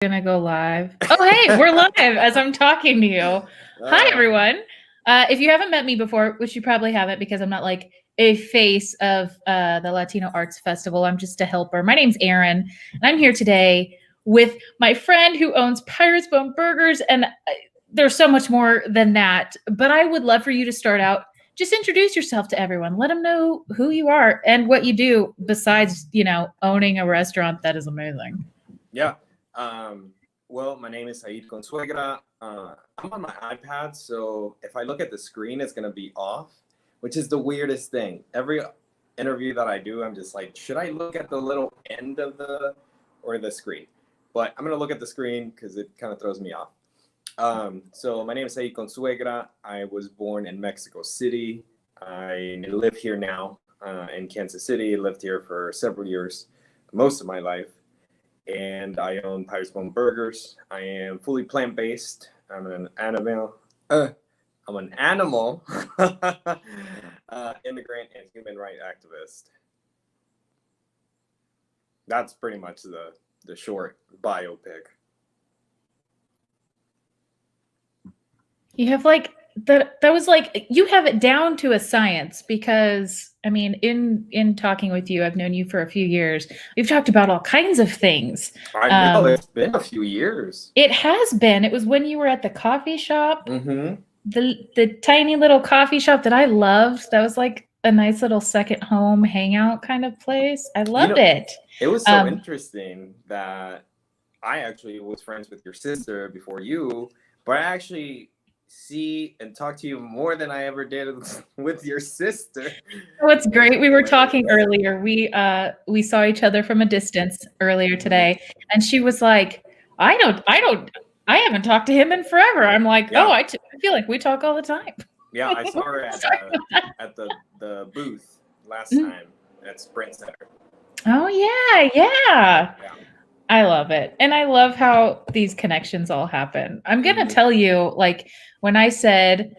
Gonna go live. Oh, hey, we're live as I'm talking to you. Hi, everyone. If you haven't met me before, which you probably haven't because I'm not like a face of the Latino Arts Festival, I'm just a helper. My name's Erin, and I'm here today with my friend who owns Pirate's Bone Burgers, and there's so much more than that. But I would love for you to start out. Just introduce yourself to everyone. Let them know who you are and what you do besides, owning a restaurant that is amazing. Yeah. Well, my name is Zaid Consuegra. I'm on my iPad, so if I look at the screen, it's going to be off, which is the weirdest thing. Every interview that I do, I'm just like, should I look at the little end of the screen? But I'm going to look at the screen because it kind of throws me off. So my name is Zaid Consuegra. I was born in Mexico City. I live here now in Kansas City. Lived here for several years, most of my life. And I own Pirate's Bone Burgers. I am fully plant-based. I'm an animal immigrant and human rights activist. That's pretty much the short biopic. You have like that was like you have it down to a science because I mean in talking with you, I've known you for a few years. We've talked about all kinds of things. I know it's been a few years. It has been. It was when you were at the coffee shop. Mm-hmm. The tiny little coffee shop that I loved. That was like a nice little second home hangout kind of place. I loved it. It was so interesting that I actually was friends with your sister before you, but I actually see and talk to you more than I ever did with your sister. What's great, we were talking earlier. We saw each other from a distance earlier today, and she was like, I haven't talked to him in forever. I'm like, Yeah. I feel like we talk all the time. Yeah, I saw her at the booth last time at Sprint Center. Oh yeah. I love it. And I love how these connections all happen. I'm going to tell you, like, when I said,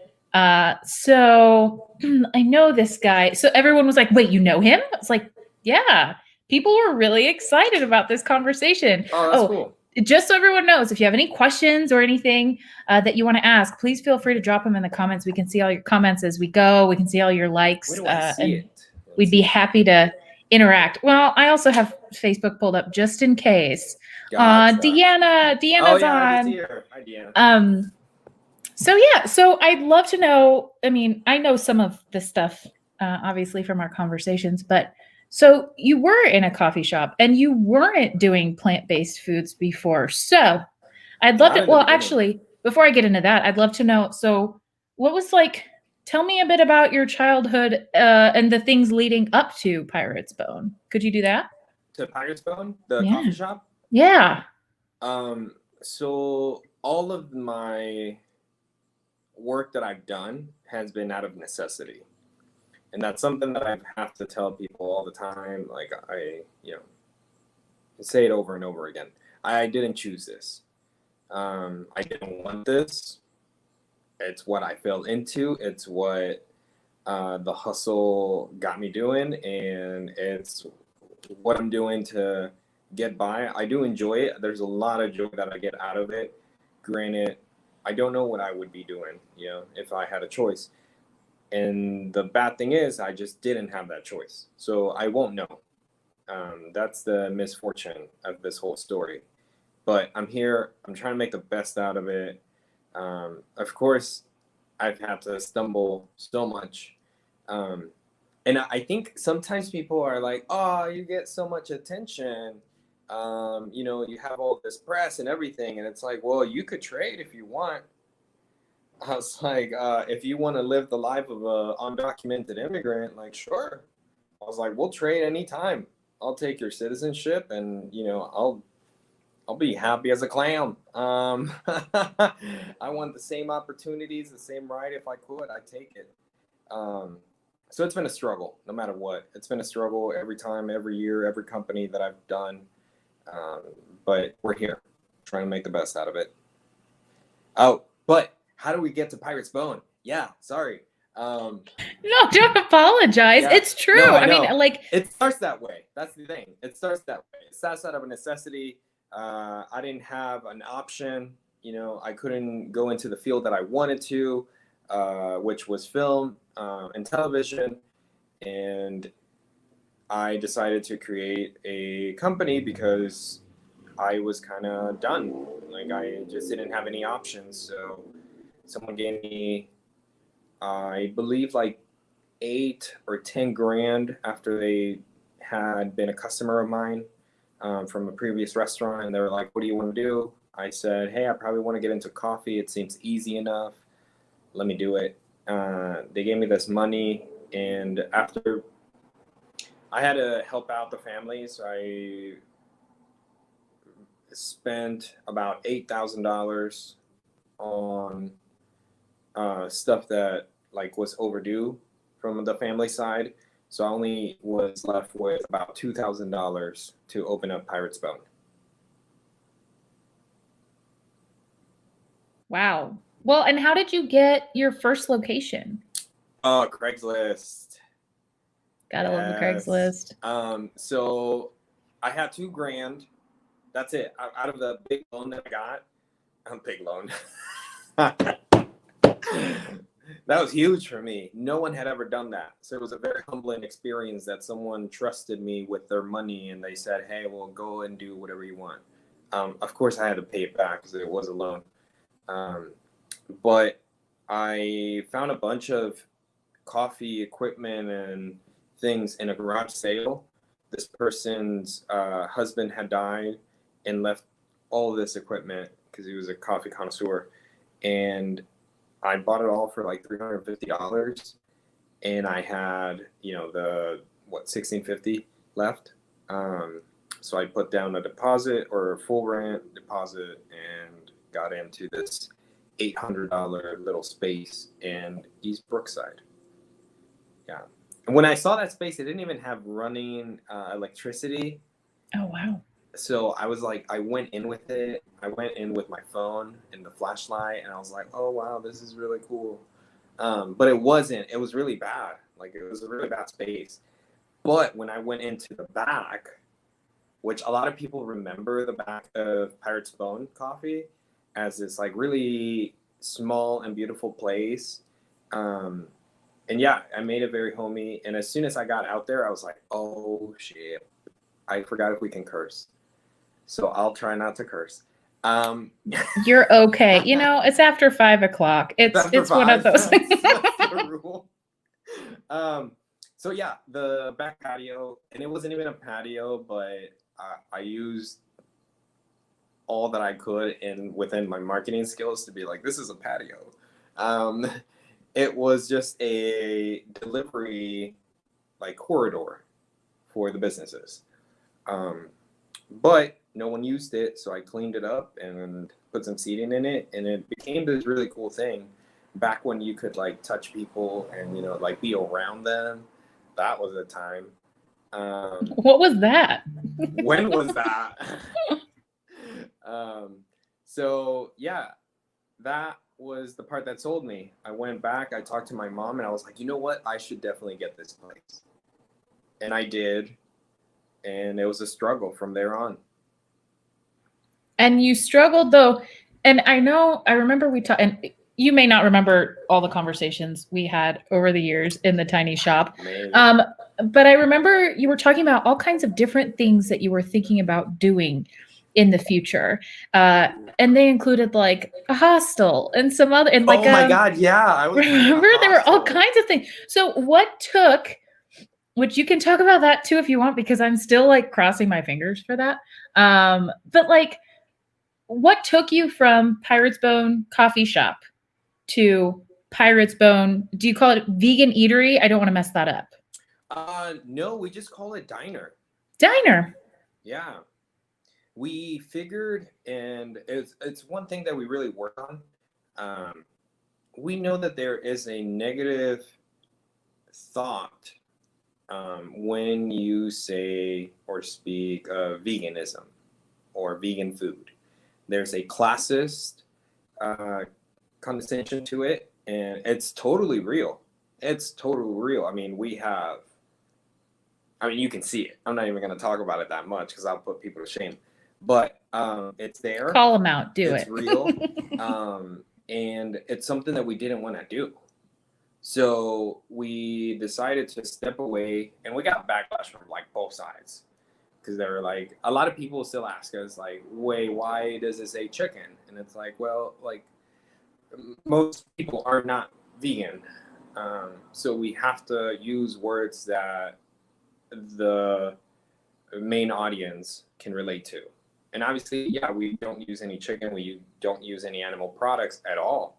so I know this guy. So everyone was like, wait, you know him? I was like, yeah. People were really excited about this conversation. Oh, that's cool. Just so everyone knows, if you have any questions or anything that you want to ask, please feel free to drop them in the comments. We can see all your comments as we go. We can see all your likes. Where do I see it? We'd be happy to interact. Well, I also have Facebook pulled up just in case. Gotcha. Deanna's on. I see her. Hi, Deanna. So I'd love to know. I mean, I know some of this stuff, obviously from our conversations, but so you were in a coffee shop and you weren't doing plant-based foods before. So I'd love to. Well, actually, before I get into that, I'd love to know. So, what was like? Tell me a bit about your childhood and the things leading up to Pirate's Bone. Could you do that? To Pirate's Bone, the coffee shop? Yeah. So all of my work that I've done has been out of necessity. And that's something that I have to tell people all the time. Like I say it over and over again. I didn't choose this. I didn't want this. It's what I fell into. It's what the hustle got me doing, and it's what I'm doing to get by. I do enjoy it. There's a lot of joy that I get out of it. Granted, I don't know what I would be doing, if I had a choice. And the bad thing is, I just didn't have that choice. So I won't know. That's the misfortune of this whole story. But I'm here. I'm trying to make the best out of it. Of course, I've had to stumble so much. And I think sometimes people are like, oh, you get so much attention. You have all this press and everything. And it's like, well, you could trade if you want. I was like, if you want to live the life of a undocumented immigrant, like, sure. I was like, we'll trade anytime. I'll take your citizenship and, I'll be happy as a clown. I want the same opportunities, the same right. If I could, I'd take it. So it's been a struggle, no matter what. It's been a struggle every time, every year, every company that I've done. But we're here, trying to make the best out of it. Oh, but how do we get to Pirate's Bone? Yeah, sorry. No, don't apologize. Yeah. It's true. No, I mean, like, it starts that way. That's the thing. It starts that way. It starts out of a necessity. I didn't have an option. You know, I couldn't go into the field that I wanted to, which was film and television. And I decided to create a company because I was kind of done. Like, I just didn't have any options. So someone gave me, I believe, like 8 or 10 grand after they had been a customer of mine from a previous restaurant. And they were like, "What do you want to do?" I said, "Hey, I probably want to get into coffee. It seems easy enough. Let me do it." They gave me this money. And after I had to help out the family, so I spent about $8,000 on stuff that like was overdue from the family side. So I only was left with about $2,000 to open up Pirate's Bone. Wow. Well, and how did you get your first location? Oh, Craigslist. Gotta love the Yes. Craigslist. So I had 2 grand. That's it. Out of the big loan that I got, big loan. That was huge for me. No one had ever done that. So it was a very humbling experience that someone trusted me with their money and they said, "Hey, well, go and do whatever you want." Of course, I had to pay it back because it was a loan. But I found a bunch of coffee equipment and things in a garage sale. This person's husband had died and left all this equipment because he was a coffee connoisseur. And I bought it all for like $350, and I had, you know, the 1650 left. So I put down a deposit or a full rent deposit and got into this $800 little space in East Brookside. Yeah. And when I saw that space, it didn't even have running electricity. Oh, wow. So I was like, I went in with it. I went in with my phone and the flashlight, and I was like, "Oh wow, this is really cool." But it wasn't. It was really bad. Like, it was a really bad space. But when I went into the back, which a lot of people remember the back of Pirate's Bone Coffee as this like really small and beautiful place. And yeah, I made it very homey. And as soon as I got out there, I was like, "Oh shit, I forgot if we can curse." So I'll try not to curse. You're okay. You know, it's after 5 o'clock. It's one of those. That's the rule. So yeah, the back patio, and it wasn't even a patio, but I used all that I could and within my marketing skills to be like, this is a patio. It was just a delivery like corridor for the businesses. But no one used it, so I cleaned it up and put some seating in it, and it became this really cool thing. Back when you could like touch people and, you know, like be around them, that was a time. What was that? When was that? So yeah, that was the part that sold me. I went back, I talked to my mom, and I was like, "You know what? I should definitely get this place." And I did, and it was a struggle from there on. And you struggled though, and I remember we talked, and you may not remember all the conversations we had over the years in the tiny shop. Maybe. But I remember you were talking about all kinds of different things that you were thinking about doing in the future. And they included like a hostel and some other, and like, oh my God, yeah. I was remember there were all kinds of things. So what took, which you can talk about that too if you want, because I'm still like crossing my fingers for that. But like, what took you from Pirate's Bone Coffee Shop to Pirate's Bone? Do you call it vegan eatery? I don't want to mess that up. No, we just call it diner. Diner. Yeah. We figured, and it's one thing that we really work on. We know that there is a negative thought when you say or speak of veganism or vegan food. There's a classist condescension to it, and it's totally real. It's totally real. I mean, you can see it. I'm not even going to talk about it that much because I'll put people to shame. But It's there. Call them out. Do it's it. real. And it's something that we didn't want to do. So we decided to step away, and we got backlash from like both sides, because they were like, a lot of people still ask us like, wait, why does it say chicken? And it's like, well, like most people are not vegan, so we have to use words that the main audience can relate to. And obviously, yeah, we don't use any chicken, we don't use any animal products at all,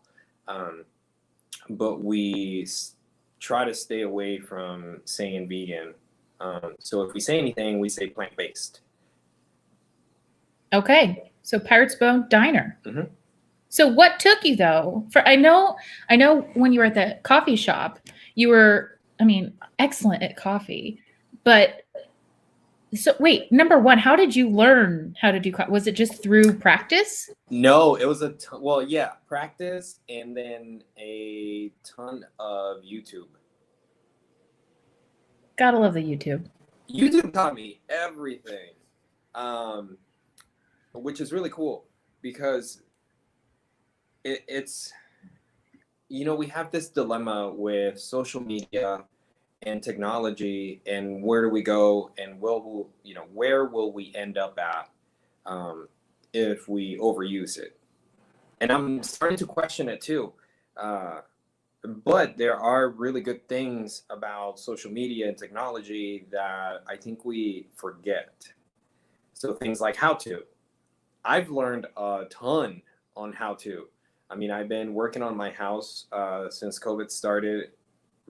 but we try to stay away from saying vegan. So if we say anything, we say plant-based. Okay, so Pirate's Bone Diner. Mm-hmm. So what took you though? For I know when you were at the coffee shop, you were, I mean, excellent at coffee. But so wait, number one, how did you learn how to do coffee? Was it just through practice? No, it was well, yeah, practice, and then a ton of YouTube. Gotta love the YouTube. YouTube taught me everything, which is really cool, because it's, you know, we have this dilemma with social media and technology, and where do we go, and where will we end up at, if we overuse it? And I'm starting to question it too. But there are really good things about social media and technology that I think we forget. So things like how to. I've learned a ton on how to. I mean, I've been working on my house since COVID started,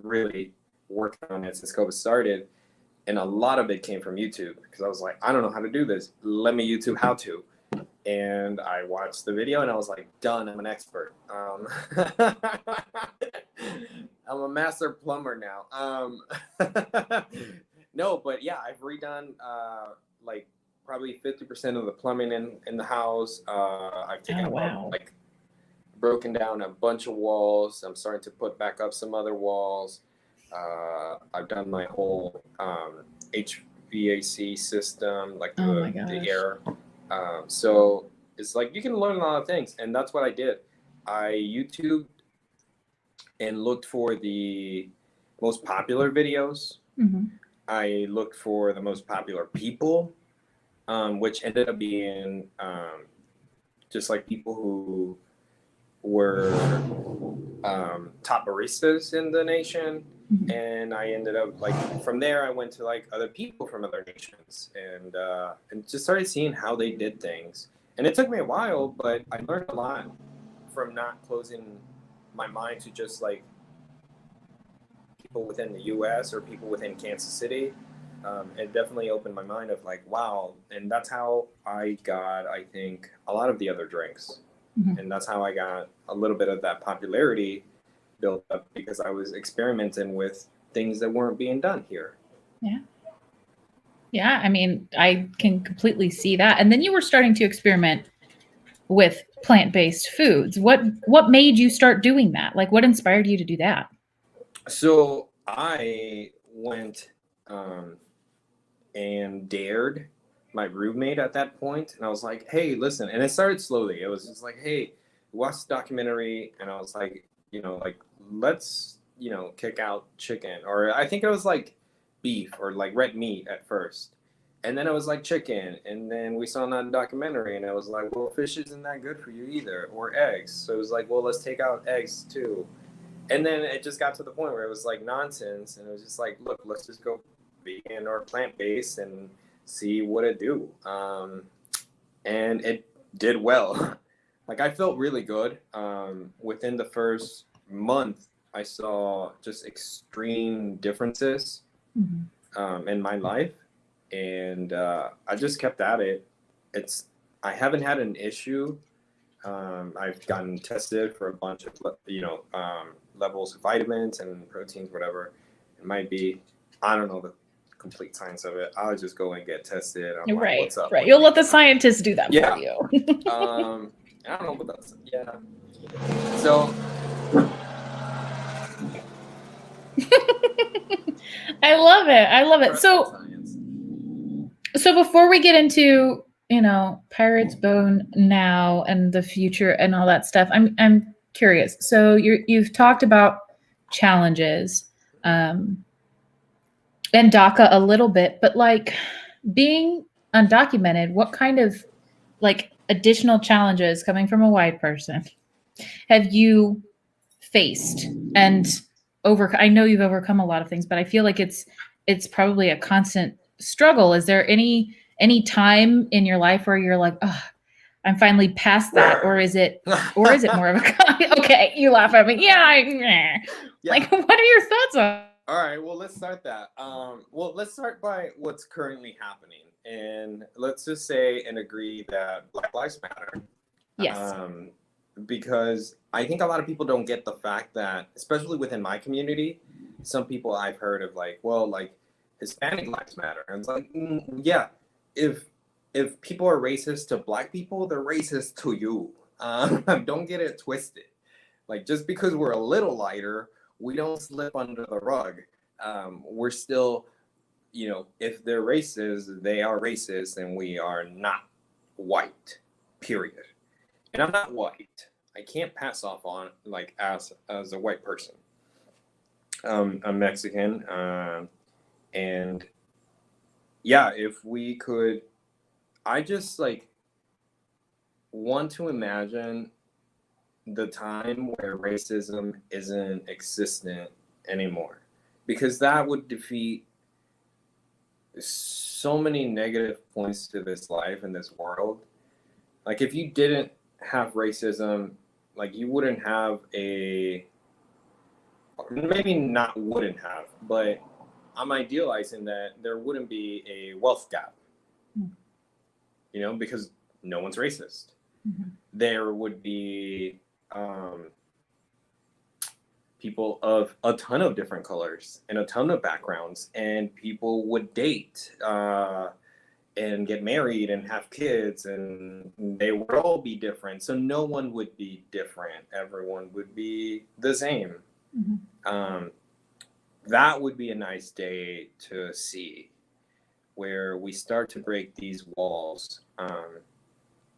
really working on it since COVID started. And a lot of it came from YouTube, because I was like, I don't know how to do this. Let me YouTube how to. And I watched the video and I was like, done, I'm an expert. I'm a master plumber now. No, but yeah, I've redone like probably 50% of the plumbing in the house. I've taken like broken down a bunch of walls. I'm starting to put back up some other walls. I've done my whole HVAC system, like the air. So it's like you can learn a lot of things, and that's what I did. I YouTubed and looked for the most popular videos. Mm-hmm. I looked for the most popular people, which ended up being just like people who were top baristas in the nation. Mm-hmm. And I ended up, like, from there I went to like other people from other nations, and just started seeing how they did things. And it took me a while, but I learned a lot from not closing my mind to just like people within the US or people within Kansas City. It definitely opened my mind of like, wow. And that's how I got, I think, a lot of the other drinks. Mm-hmm. And that's how I got a little bit of that popularity built up, because I was experimenting with things that weren't being done here. Yeah. Yeah, I mean, I can completely see that. And then you were starting to experiment with plant-based foods. What made you start doing that? Like, what inspired you to do that? So I went and dared my roommate at that point, and I was like, hey, listen. And it started slowly. It was just like, hey, watch the documentary. And I was like, like, let's, kick out chicken. Or I think it was like beef or like red meat at first. And then it was like chicken. And then we saw that documentary, and it was like, well, fish isn't that good for you either, or eggs. So it was like, well, let's take out eggs too. And then it just got to the point where it was like nonsense. And it was just like, look, let's just go vegan or plant-based and see what it do. And it did well. Like, I felt really good. Within the first month, I saw just extreme differences in my life. And I just kept at it. I haven't had an issue. I've gotten tested for a bunch of, levels of vitamins and proteins, whatever it might be. I don't know the complete science of it. I'll just go and get tested. I'm right, like, what's up? Right. You'll let the scientists do that for you. I don't know, but that's, yeah. So I love it. So before we get into Pirate's Bone now and the future and all that stuff, I'm curious. So you've talked about challenges, um, and DACA a little bit, but like being undocumented, what kind of like additional challenges coming from a white person have you faced and over? I know you've overcome a lot of things, but I feel like it's probably a constant struggle. Is there any time in your life where you're like, oh, I'm finally past that, or is it more of a okay? You laugh at me, yeah. Yeah. Like, what are your thoughts on? All right, well, let's start that. Well, let's start by what's currently happening, and let's just say and agree that Black Lives Matter. Yes. Because I think a lot of people don't get the fact that, especially within my community, some people I've heard of like, well, like Hispanic lives matter, and it's like, yeah, if people are racist to Black people, they're racist to you. Don't get it twisted. Like just because we're a little lighter, we don't slip under the rug. We're still, if they're racist, they are racist, and we are not white. Period. And I'm not white. I can't pass off on like as a white person. I'm Mexican, and yeah, if we could, I just like want to imagine the time where racism isn't existent anymore, because that would defeat so many negative points to this life and this world. Like if you didn't have racism, like you wouldn't have maybe not wouldn't have, but I'm idealizing that there wouldn't be a wealth gap, because no one's racist. Mm-hmm. There would be people of a ton of different colors and a ton of backgrounds, and people would date and get married and have kids, and they would all be different. So no one would be different. Everyone would be the same. Mm-hmm. That would be a nice day to see, where we start to break these walls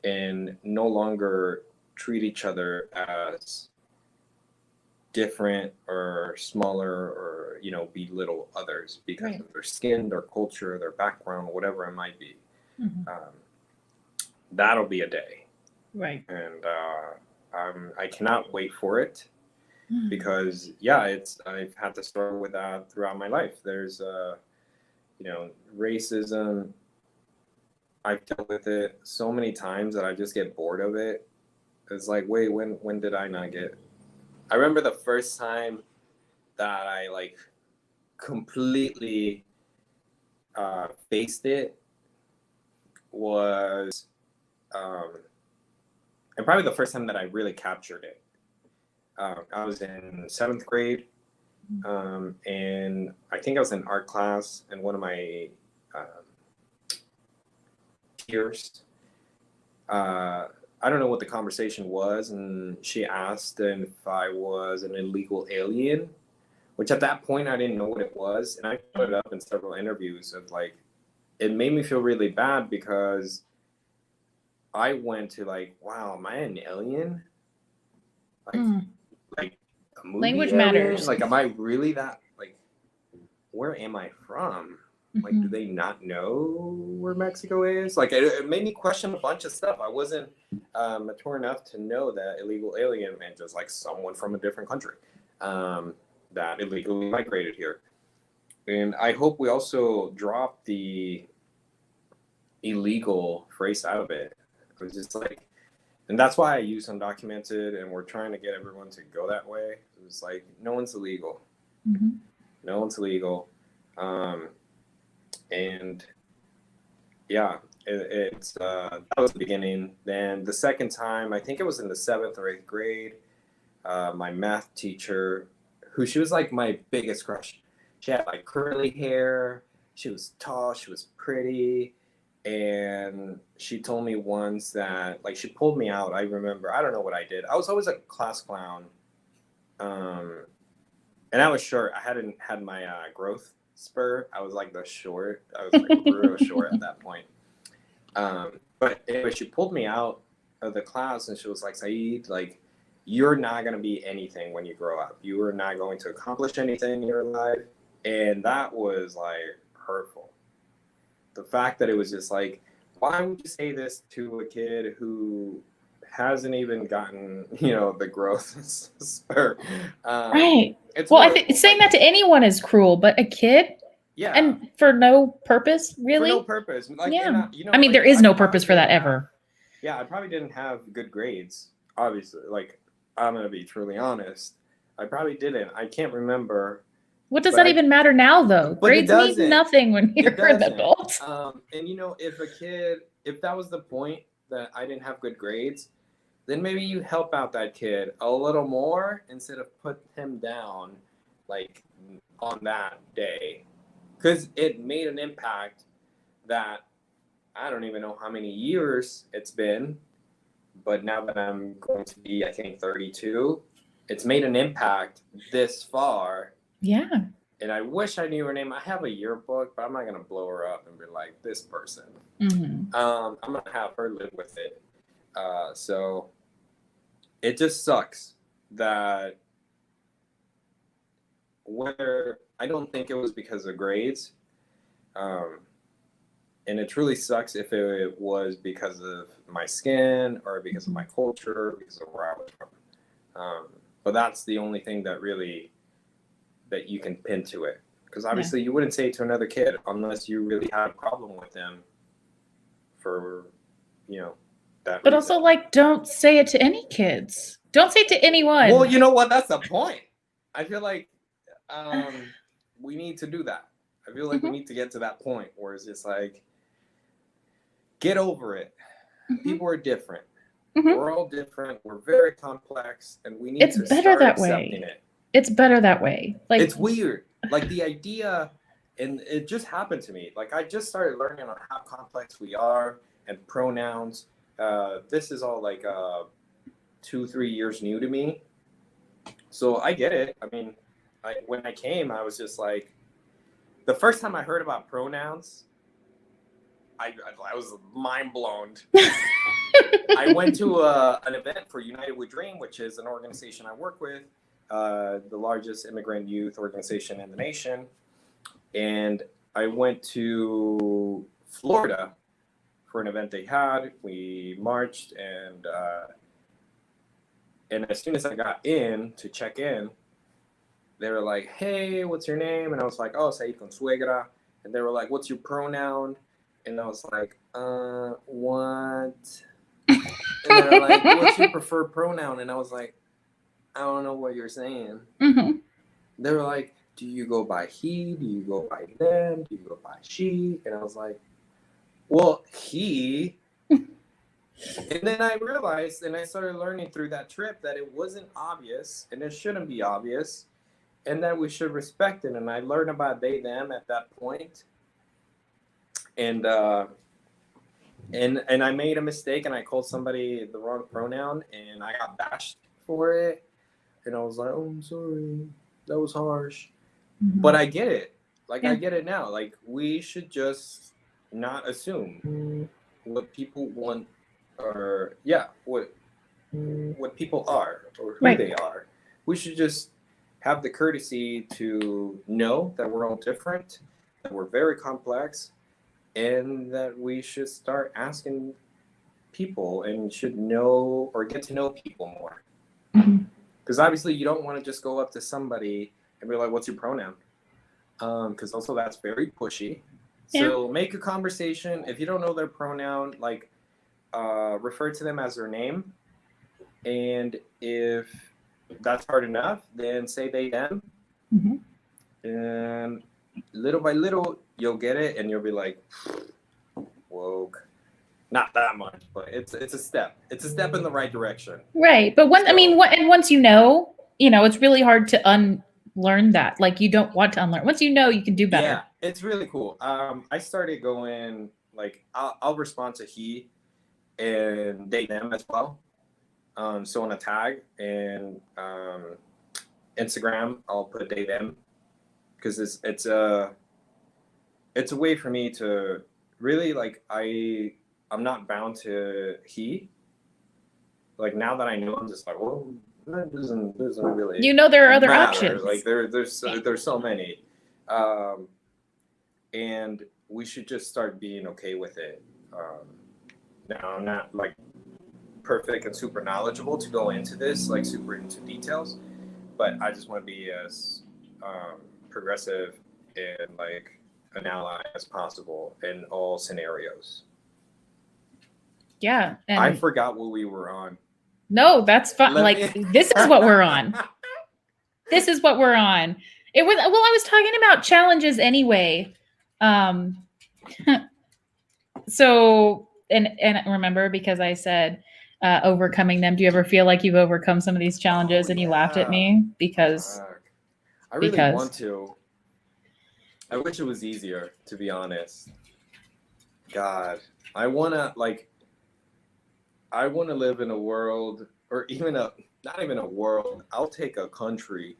and no longer treat each other as different or smaller or belittle others because of their skin, their culture, their background, whatever it might be. Mm-hmm. That'll be a day, right? And I cannot wait for it, because I've had to struggle with that throughout my life. There's racism. I've dealt with it so many times that I just get bored of it. It's like, wait, when did I not get? I remember the first time that I like completely faced it was, and probably the first time that I really captured it. I was in 7th grade, and I think I was in art class, and one of my peers, I don't know what the conversation was, and she asked if I was an illegal alien, which at that point I didn't know what it was. And I put it up in several interviews of like, it made me feel really bad, because I went to like, wow, am I an alien? Like a movie Language alien? matters. Like, am I really that, like, where am I from? Like, do they not know where Mexico is? Like, it made me question a bunch of stuff. I wasn't mature enough to know that illegal alien meant just like someone from a different country that illegally migrated here. And I hope we also drop the illegal phrase out of it. It was just like, and that's why I use undocumented, and we're trying to get everyone to go that way. It was like, no one's illegal. Mm-hmm. No one's illegal. And yeah, it's that was the beginning. Then the second time, I think it was in the 7th or 8th grade, my math teacher, she was like my biggest crush. She had like curly hair. She was tall. She was pretty. And she told me once that, like, she pulled me out. I remember, I don't know what I did. I was always a class clown. And I was short. I hadn't had my growth spur. I was like I was like real short at that point. But anyway, she pulled me out of the class and she was like, Zaid, like, you're not going to be anything when you grow up. You are not going to accomplish anything in your life. And that was like hurtful. The fact that it was just like, why would you say this to a kid who hasn't even gotten, the growth spurt? Right. It's Well, I horrible. think saying that to anyone is cruel, but a kid, Yeah. and for no purpose, really. For no purpose. Like, yeah. And I mean, like, there is I no probably purpose for that didn't have- ever. Yeah, I probably didn't have good grades. Obviously, like, I'm gonna be truly honest. I probably didn't. I can't remember. What does that even matter now, though? But it Grades mean doesn't. nothing when you're an doesn't. adult. And if that was the point that I didn't have good grades, then maybe you help out that kid a little more instead of put him down, like, on that day, because it made an impact that I don't even know how many years it's been, but now that I'm going to be, I think, 32, it's made an impact this far. Yeah. And I wish I knew her name. I have a yearbook, but I'm not going to blow her up and be like, this person. Mm-hmm. I'm going to have her live with it. So it just sucks that whether I don't think it was because of grades. And it truly sucks if it was because of my skin or because of my culture, because of where I was from. But that's the only thing that you can pin to it. Because obviously you wouldn't say it to another kid unless you really had a problem with them for, that But reason. also, like, don't say it to any kids. Don't say it to anyone. Well, you know what? That's the point. I feel like we need to do that. I feel like we need to get to that point where it's just like, get over it. People are different. We're all different. We're very complex, and we need to start accepting it. It's better that way. Like, it's weird. Like the idea, and it just happened to me. Like I just started learning on how complex we are and pronouns. This is all like 2-3 years new to me. So I get it. I mean, when I came, I was just like, the first time I heard about pronouns, I was mind blown. I went to an event for United We Dream, which is an organization I work with, the largest immigrant youth organization in the nation. And I went to Florida for an event they had. We marched, and as soon as I got in to check in, they were like, hey, what's your name? And I was like, oh, Zaid Consuegra. And they were like, what's your pronoun? And I was like, what? And they were like, what's your preferred pronoun? And I was like, I don't know what you're saying. They were like, do you go by he? Do you go by them? Do you go by she? And I was like, well, he. And then I realized, and I started learning through that trip, that it wasn't obvious, and it shouldn't be obvious, and that we should respect it. And I learned about they, them at that point. And I made a mistake, and I called somebody the wrong pronoun, and I got bashed for it. And I was like, oh, I'm sorry. That was harsh. But I get it. Like, I get it now. Like, we should just not assume what people want, or, what people are, or who they are. We should just have the courtesy to know that we're all different, that we're very complex, and that we should start asking people and should know or get to know people more. Because obviously you don't want to just go up to somebody and be like, what's your pronoun? Because also that's very pushy. So make a conversation. If you don't know their pronoun, like refer to them as their name. And if that's hard enough, then say they, them. And little by little, you'll get it, and you'll be like, woke. Not that much, but it's a step. It's a step in the right direction. Right. But and once you know, it's really hard to unlearn that. Like, you don't want to unlearn. Once you know, you can do better. Yeah, it's really cool. I started going, like, I'll respond to he and they, them as well. So on a tag and Instagram, I'll put they, them, because it's a way for me to really, like, I I'm not bound to he. Like now that I know, I'm just like, well, that doesn't really. You know, there are other matter. options. Like there's so many, and we should just start being okay with it. Now I'm not like perfect and super knowledgeable to go into this, like super into details, but I just want to be as progressive and like an ally as possible in all scenarios. Yeah, and I forgot what we were on. No, that's fun. Like this is what we're on. This is what we're on. It was, well, I was talking about challenges anyway. So and remember, because I said overcoming them. Do you ever feel like you've overcome some of these challenges and you laughed at me because I really want to. I wish it was easier, to be honest. God, I wanna live in a world, or even not even a world. I'll take a country,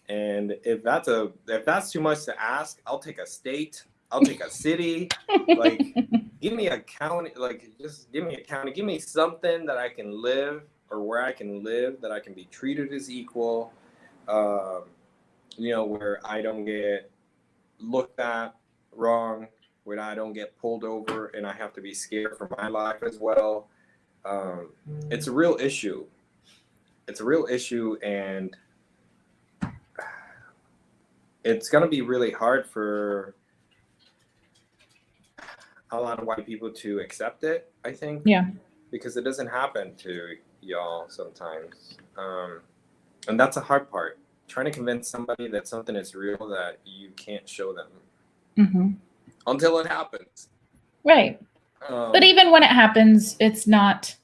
and if that's too much to ask, I'll take a state. I'll take a city. Like, give me a county. Like, just give me a county. Give me something that I can live, or where I can live, that I can be treated as equal. Where I don't get looked at wrong, when I don't get pulled over and I have to be scared for my life as well. It's a real issue. And it's going to be really hard for a lot of white people to accept it, I think. Yeah. Because it doesn't happen to y'all sometimes. And that's a hard part. Trying to convince somebody that something is real that you can't show them until it happens. Right. But even when it happens, it's not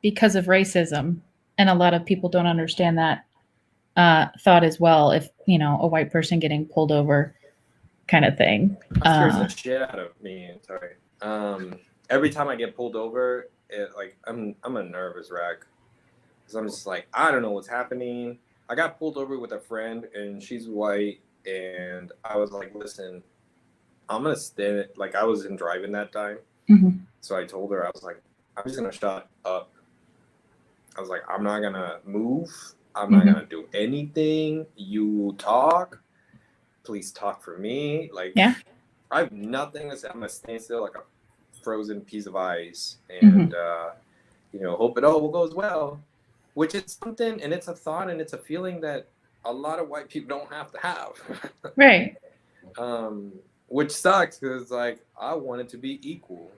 because of racism. And a lot of people don't understand that thought as well. If, a white person getting pulled over kind of thing. That scares the shit out of me. Sorry. Every time I get pulled over, I'm a nervous wreck. Because I'm just like, I don't know what's happening. I got pulled over with a friend, and she's white, and I was like, listen, I'm going to stand, like, I wasn't driving that time. So I told her, I was like, I'm just going to shut up. I was like, I'm not going to move. I'm not going to do anything. You talk. Please talk for me. Like, yeah. I have nothing to say. I'm going to stand still like a frozen piece of ice and, hope it all goes well. Which is something, and it's a thought, and it's a feeling that a lot of white people don't have to have. Right. Which sucks, because like I want it to be equal.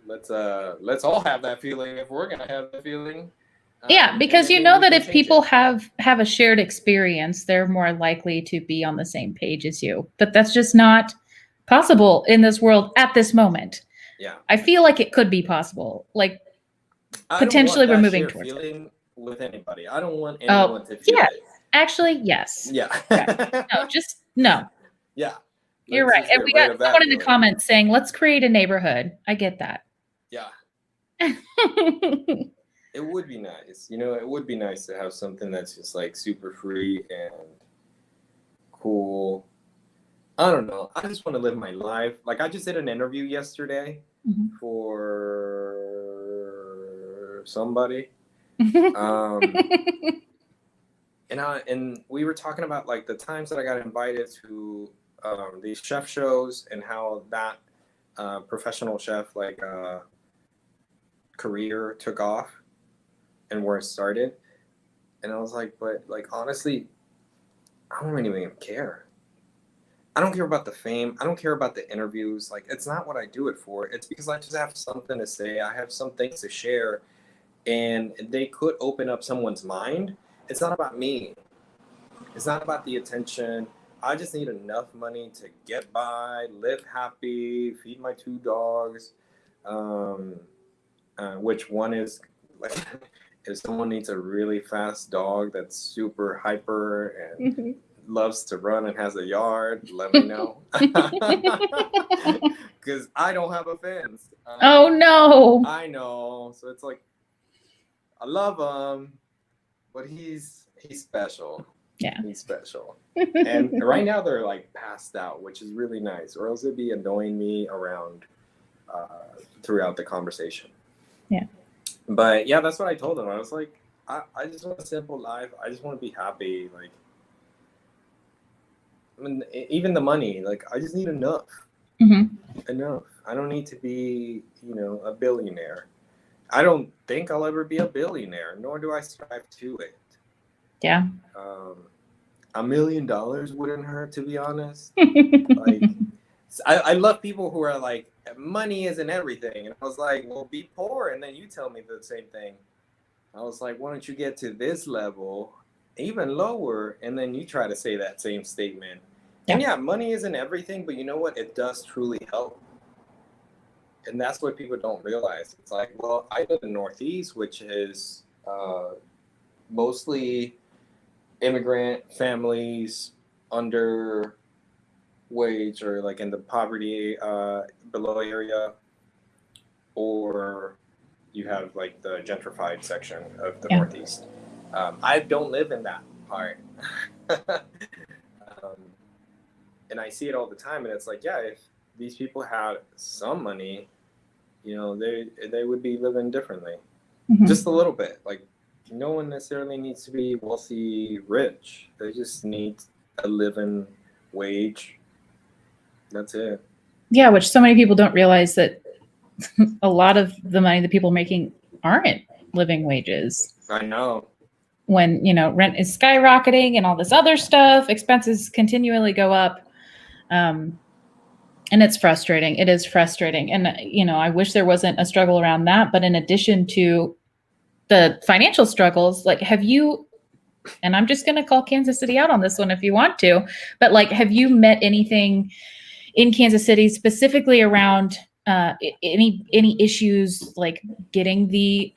Let's all have that feeling if we're gonna have the feeling. Yeah, because that if people have a shared experience, they're more likely to be on the same page as you. But that's just not possible in this world at this moment. Yeah. I feel like it could be possible. Like, potentially we're moving towards it. With anybody. I don't want anyone to feel it. Actually, yes. Yeah. No. Yeah. You're right. And we got someone in the comments saying, let's create a neighborhood. I get that. Yeah. It would be nice. It would be nice to have something that's just like super free and cool. I don't know. I just want to live my life. Like, I just did an interview yesterday for somebody. And we were talking about like the times that I got invited to these chef shows and how that professional chef career took off and where it started. And I was like, but like honestly, I don't really even care. I don't care about the fame. I don't care about the interviews. Like, it's not what I do it for. It's because I just have something to say. I have some things to share, and they could open up someone's mind. It's not about me. It's not about the attention. I just need enough money to get by, live happy, feed my 2 dogs, which one is like, if someone needs a really fast dog that's super hyper and loves to run and has a yard, let me know. Because I don't have a fence. Oh no. I know. So it's like, I love him, but he's special. Yeah. He's special. And right now they're like passed out, which is really nice, or else it'd be annoying me around throughout the conversation. Yeah. But yeah, that's what I told them. I was like, I just want a simple life. I just want to be happy. Like, I mean, even the money, like, I just need enough. Enough. I don't need to be, a billionaire. I don't think I'll ever be a billionaire, nor do I strive to it. Yeah. $1 million wouldn't hurt, to be honest. Like, I love people who are like, money isn't everything. And I was like, well, be poor. And then you tell me the same thing. I was like, why don't you get to this level, even lower, and then you try to say that same statement. Yeah. And yeah, money isn't everything, but you know what? It does truly help. And that's what people don't realize. It's like, well, I live in the Northeast, which is mostly immigrant families under wage or like in the poverty below area, or you have like the gentrified section of the Northeast. I don't live in that part. And I see it all the time, and it's like, yeah, if these people had some money, they would be living differently. Just a little bit. Like, no one necessarily needs to be wealthy, rich. They just need a living wage. That's it. Yeah, which so many people don't realize that a lot of the money that people are making aren't living wages. I know. When, rent is skyrocketing and all this other stuff, expenses continually go up. And it's frustrating. It is frustrating. And, I wish there wasn't a struggle around that. But in addition to the financial struggles, like, have you, and I'm just going to call Kansas City out on this one if you want to, but like, have you met anything in Kansas City specifically around any issues like getting the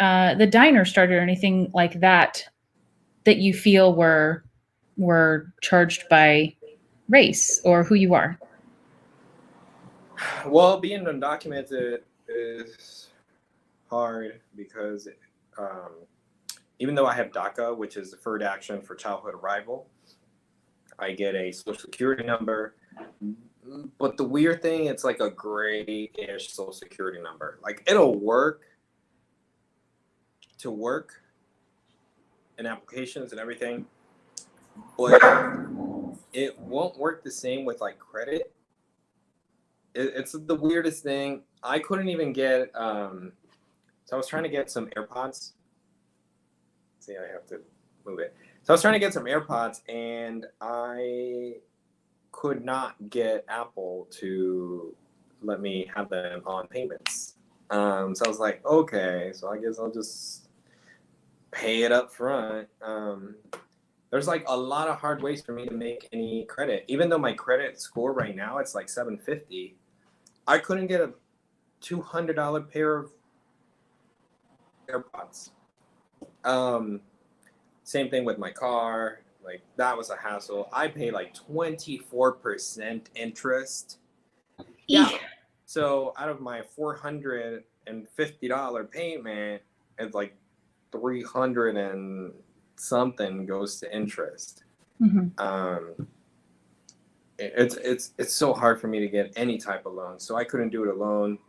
diner started or anything like that you feel were charged by race or who you are? Well, being undocumented is hard because even though I have DACA, which is Deferred Action for Childhood Arrival, I get a Social Security number. But the weird thing, it's like a gray-ish Social Security number. Like, it'll work to work in applications and everything, but it won't work the same with like credit. It's the weirdest thing. I couldn't even get, so I was trying to get some AirPods. See, I have to move it. So I was trying to get some AirPods, and I could not get Apple to let me have them on payments. So I was like, okay, so I guess I'll just pay it up front. There's like a lot of hard ways for me to make any credit. Even though my credit score right now, it's like 750, I couldn't get a $200 pair of AirPods. Same thing with my car. Like, that was a hassle. I pay like 24% interest. Yeah. So out of my $450 payment, it's like 300 and something goes to interest. It's so hard for me to get any type of loan. So I couldn't do it alone.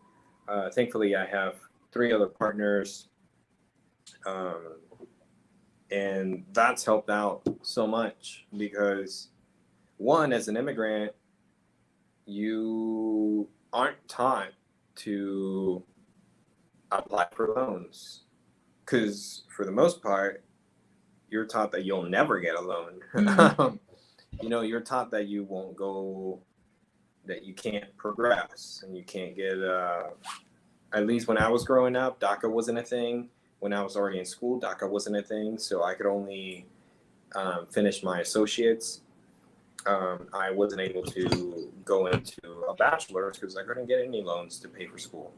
Thankfully, I have 3 other partners. And that's helped out so much because, one, as an immigrant, you aren't taught to apply for loans because, for the most part, you're taught that you'll never get a loan. You're taught that you won't go, that you can't progress and you can't get, at least when I was growing up, DACA wasn't a thing. When I was already in school, DACA wasn't a thing, so I could only finish my associates. I wasn't able to go into a bachelor's because I couldn't get any loans to pay for school.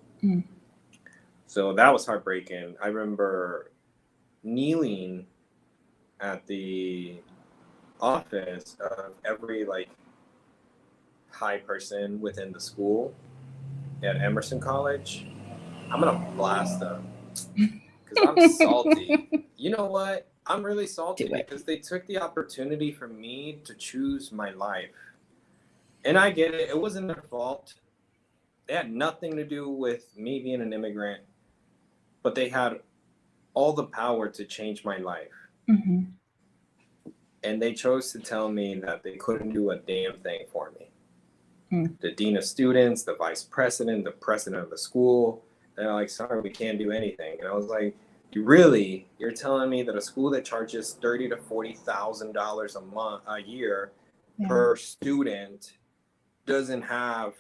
So that was heartbreaking. I remember kneeling at the office of every like high person within the school at Emerson College. I'm gonna blast them. Because I'm salty. You know what? I'm really salty because they took the opportunity for me to choose my life. And I get it. It wasn't their fault. They had nothing to do with me being an immigrant, but they had all the power to change my life. Mm-hmm. And they chose to tell me that they couldn't do a damn thing for me. Mm. The dean of students, the vice president, the president of the school, they're like, sorry, we can't do anything. And I was like, you're telling me that a school that charges $30,000 to $40,000 a year per student doesn't have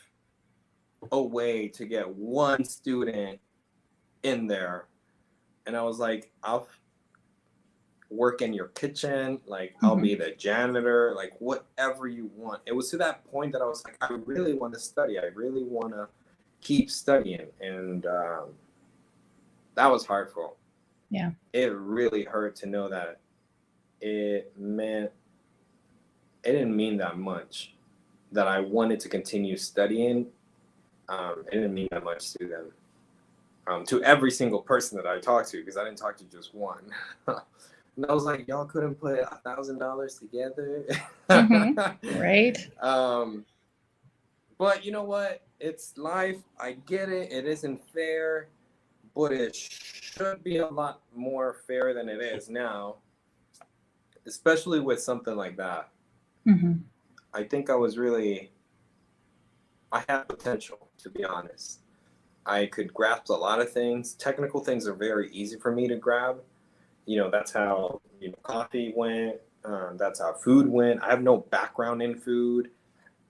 a way to get one student in there? And I was like, I'll work in your kitchen, like I'll be the janitor, like whatever you want. It was to that point that I was like, I really want to study. I really want to keep studying. And that was hurtful. Yeah. It really hurt to know that it didn't mean that much, that I wanted to continue studying. It didn't mean that much to them, to every single person that I talked to, because I didn't talk to just one. And I was like, y'all couldn't put $1,000 together. Right. But you know what? It's life. I get it. It isn't fair, but it should be a lot more fair than it is now, especially with something like that. I think I had potential, to be honest. I could grasp a lot of things. Technical things are very easy for me to grab. That's how coffee went. That's how food went. I have no background in food.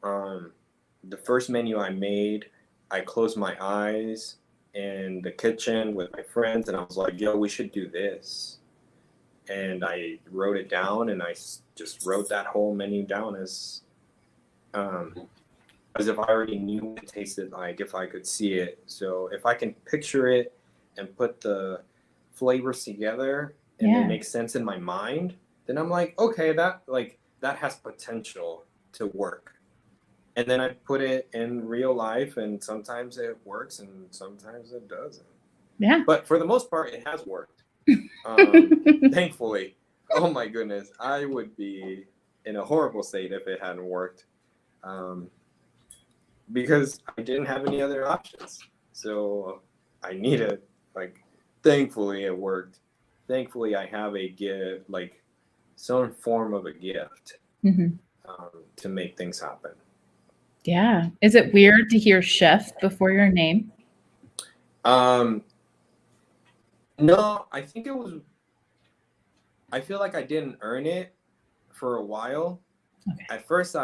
The first menu I made, I closed my eyes in the kitchen with my friends, and I was like, yo, we should do this. And I wrote it down, and I just wrote that whole menu down as if I already knew what it tasted like, if I could see it. So if I can picture it and put the flavors together and they make sense in my mind, then I'm like, okay, that has potential to work. And then I put it in real life, and sometimes it works and sometimes it doesn't. Yeah. But for the most part, it has worked. Thankfully. Oh my goodness. I would be in a horrible state if it hadn't worked. Because I didn't have any other options. So I needed, thankfully it worked. Thankfully I have a gift, some form of a gift to make things happen. Yeah. Is it weird to hear chef before your name? No, I think I feel like I didn't earn it for a while. Okay. At first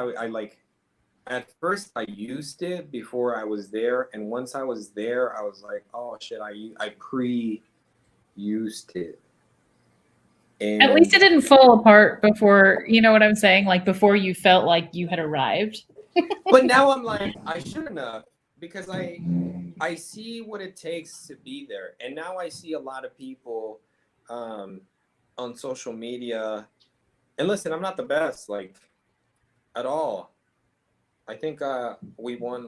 I used it before I was there, and once I was there, I was like, oh shit, I pre-used it. And at least it didn't fall apart before, you know what I'm saying? Like before you felt like you had arrived. But now I'm like, I shouldn't have, because I see what it takes to be there. And now I see a lot of people on social media. And listen, I'm not the best, at all. I think we won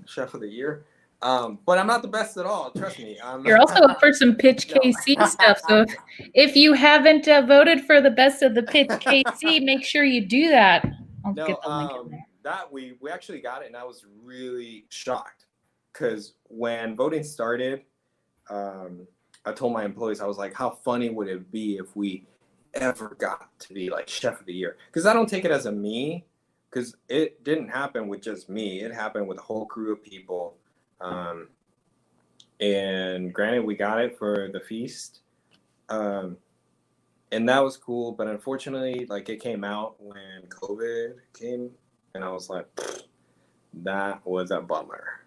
Chef of the Year. But I'm not the best at all. Trust me. You're also up for some Pitch KC stuff. So if you haven't voted for the best of the Pitch KC, make sure you do that. I'll get the link in there. That we actually got it, and I was really shocked because when voting started, I told my employees, I was like, how funny would it be if we ever got to be Chef of the Year? Because I don't take it as a me, because it didn't happen with just me. It happened with a whole crew of people. And granted, we got it for the feast. And that was cool, but unfortunately, it came out when COVID came, and I was like, that was a bummer.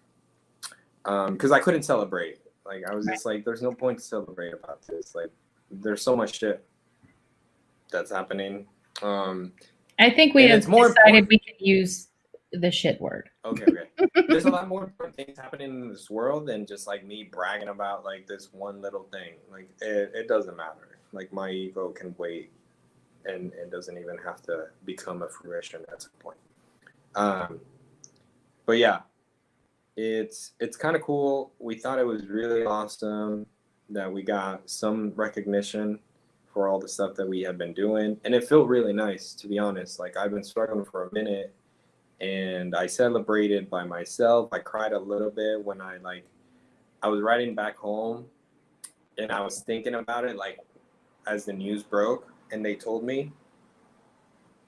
Because I couldn't celebrate. I was just like, there's no point to celebrate about this. There's so much shit that's happening. I think we have decided we can use the shit word. Okay. There's a lot more important things happening in this world than just me bragging about this one little thing. It doesn't matter. My ego can wait, and it doesn't even have to become a fruition at some point. But yeah, it's kind of cool. We thought it was really awesome that we got some recognition for all the stuff that we had been doing, and it felt really nice, to be honest. I've been struggling for a minute, and I celebrated by myself. I cried a little bit when I was riding back home, and I was thinking about it like as the news broke and they told me,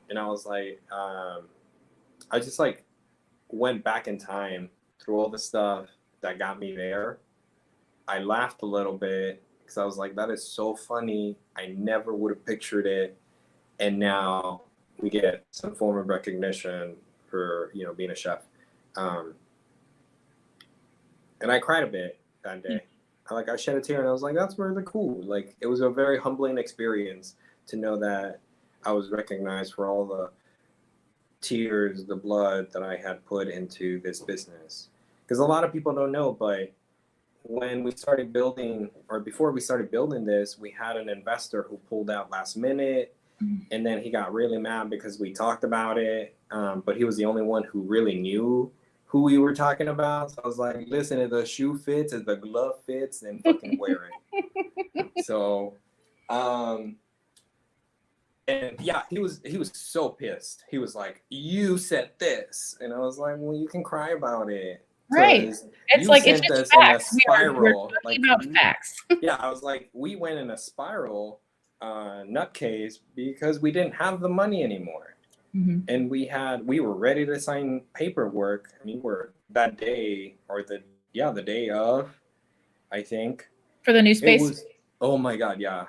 and I was like, I just like went back in time through all the stuff that got me there. I laughed a little bit because I was like, that is so funny. I never would have pictured it. And now we get some form of recognition for, being a chef. Um, and I cried a bit that day. I shed a tear and I was like, that's really cool. Like, it was a very humbling experience to know that I was recognized for all the tears, the blood that I had put into this business. Because a lot of people don't know, but when we started building, or before we started building this, we had an investor who pulled out last minute, and then he got really mad because we talked about it. But he was the only one who really knew who we were talking about. So I was like, listen, if the shoe fits, if the glove fits, then fucking wear it. So, and yeah, he was so pissed. He was like, "You said this," and I was like, "Well, you can cry about it." Right. It's You like it's sent just us in a facts. We're spiral. talking about facts. Yeah, I was like, we went in a spiral, nutcase, because we didn't have the money anymore, and we were ready to sign paperwork. I mean, we're that day or the day of, I think. For the new It space. was, oh my God, yeah.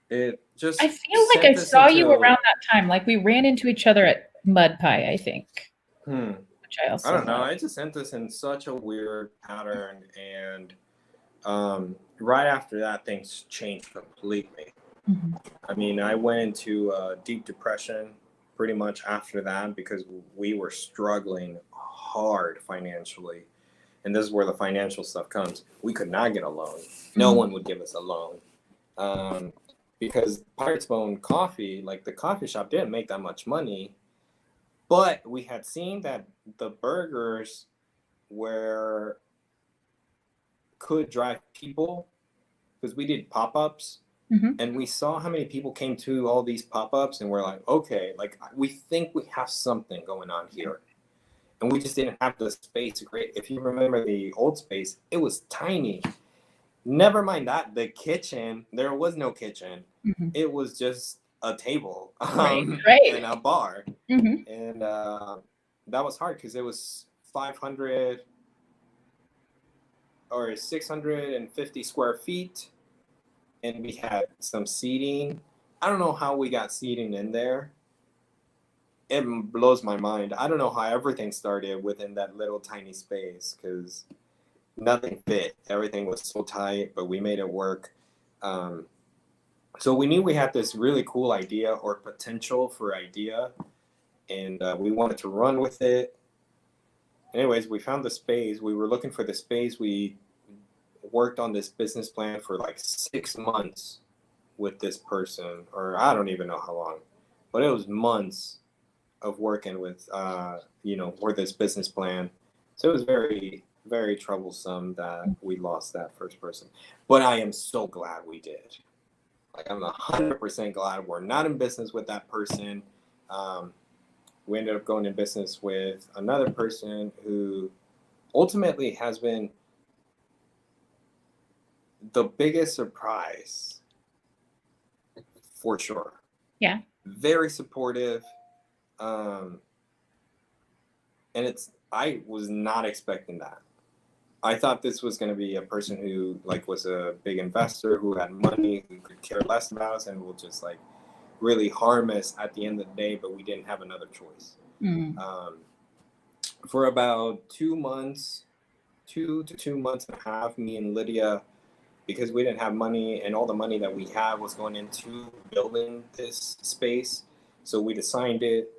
It just I feel like I sent us saw you into, around that time. Like we ran into each other at Mud Pie, I think. Which I also don't know. love. It just sent us in such a weird pattern, and right after that, things changed completely. I mean, I went into a deep depression pretty much after that because we were struggling hard financially. And this is where the financial stuff comes. We could not get a loan. No one would give us a loan. Because Pirate's Bone Coffee, like the coffee shop, didn't make that much money. But we had seen that the burgers could drive people because we did pop-ups. And we saw how many people came to all these pop-ups, and we're like, okay, like we think we have something going on here. And we just didn't have the space to create. If you remember the old space, it was tiny. Never mind that, the kitchen, there was no kitchen. It was just a table and a bar. And that was hard because it was 500 or 650 square feet. And we had some seating. I don't know how we got seating in there. It blows my mind. I don't know how everything started within that little tiny space because nothing fit. Everything was so tight, but we made it work. So we knew we had this really cool idea or potential for idea, and we wanted to run with it. Anyways, we found the space. We were looking for the space. We worked on this business plan for like 6 months with this person, or I don't even know how long, but it was months of working with, for this business plan. So it was very, very troublesome that we lost that first person. But I am so glad we did. Like, I'm 100% glad we're not in business with that person. We ended up going in business with another person who ultimately has been the biggest surprise, for sure. Yeah. Very supportive. And I was not expecting that. I thought this was going to be a person who was a big investor, who had money, who could care less about us and will just really harm us at the end of the day, but we didn't have another choice. For about 2 months, 2 to 2 months and a half, me and Lydia, because we didn't have money and all the money that we had was going into building this space. So we designed it,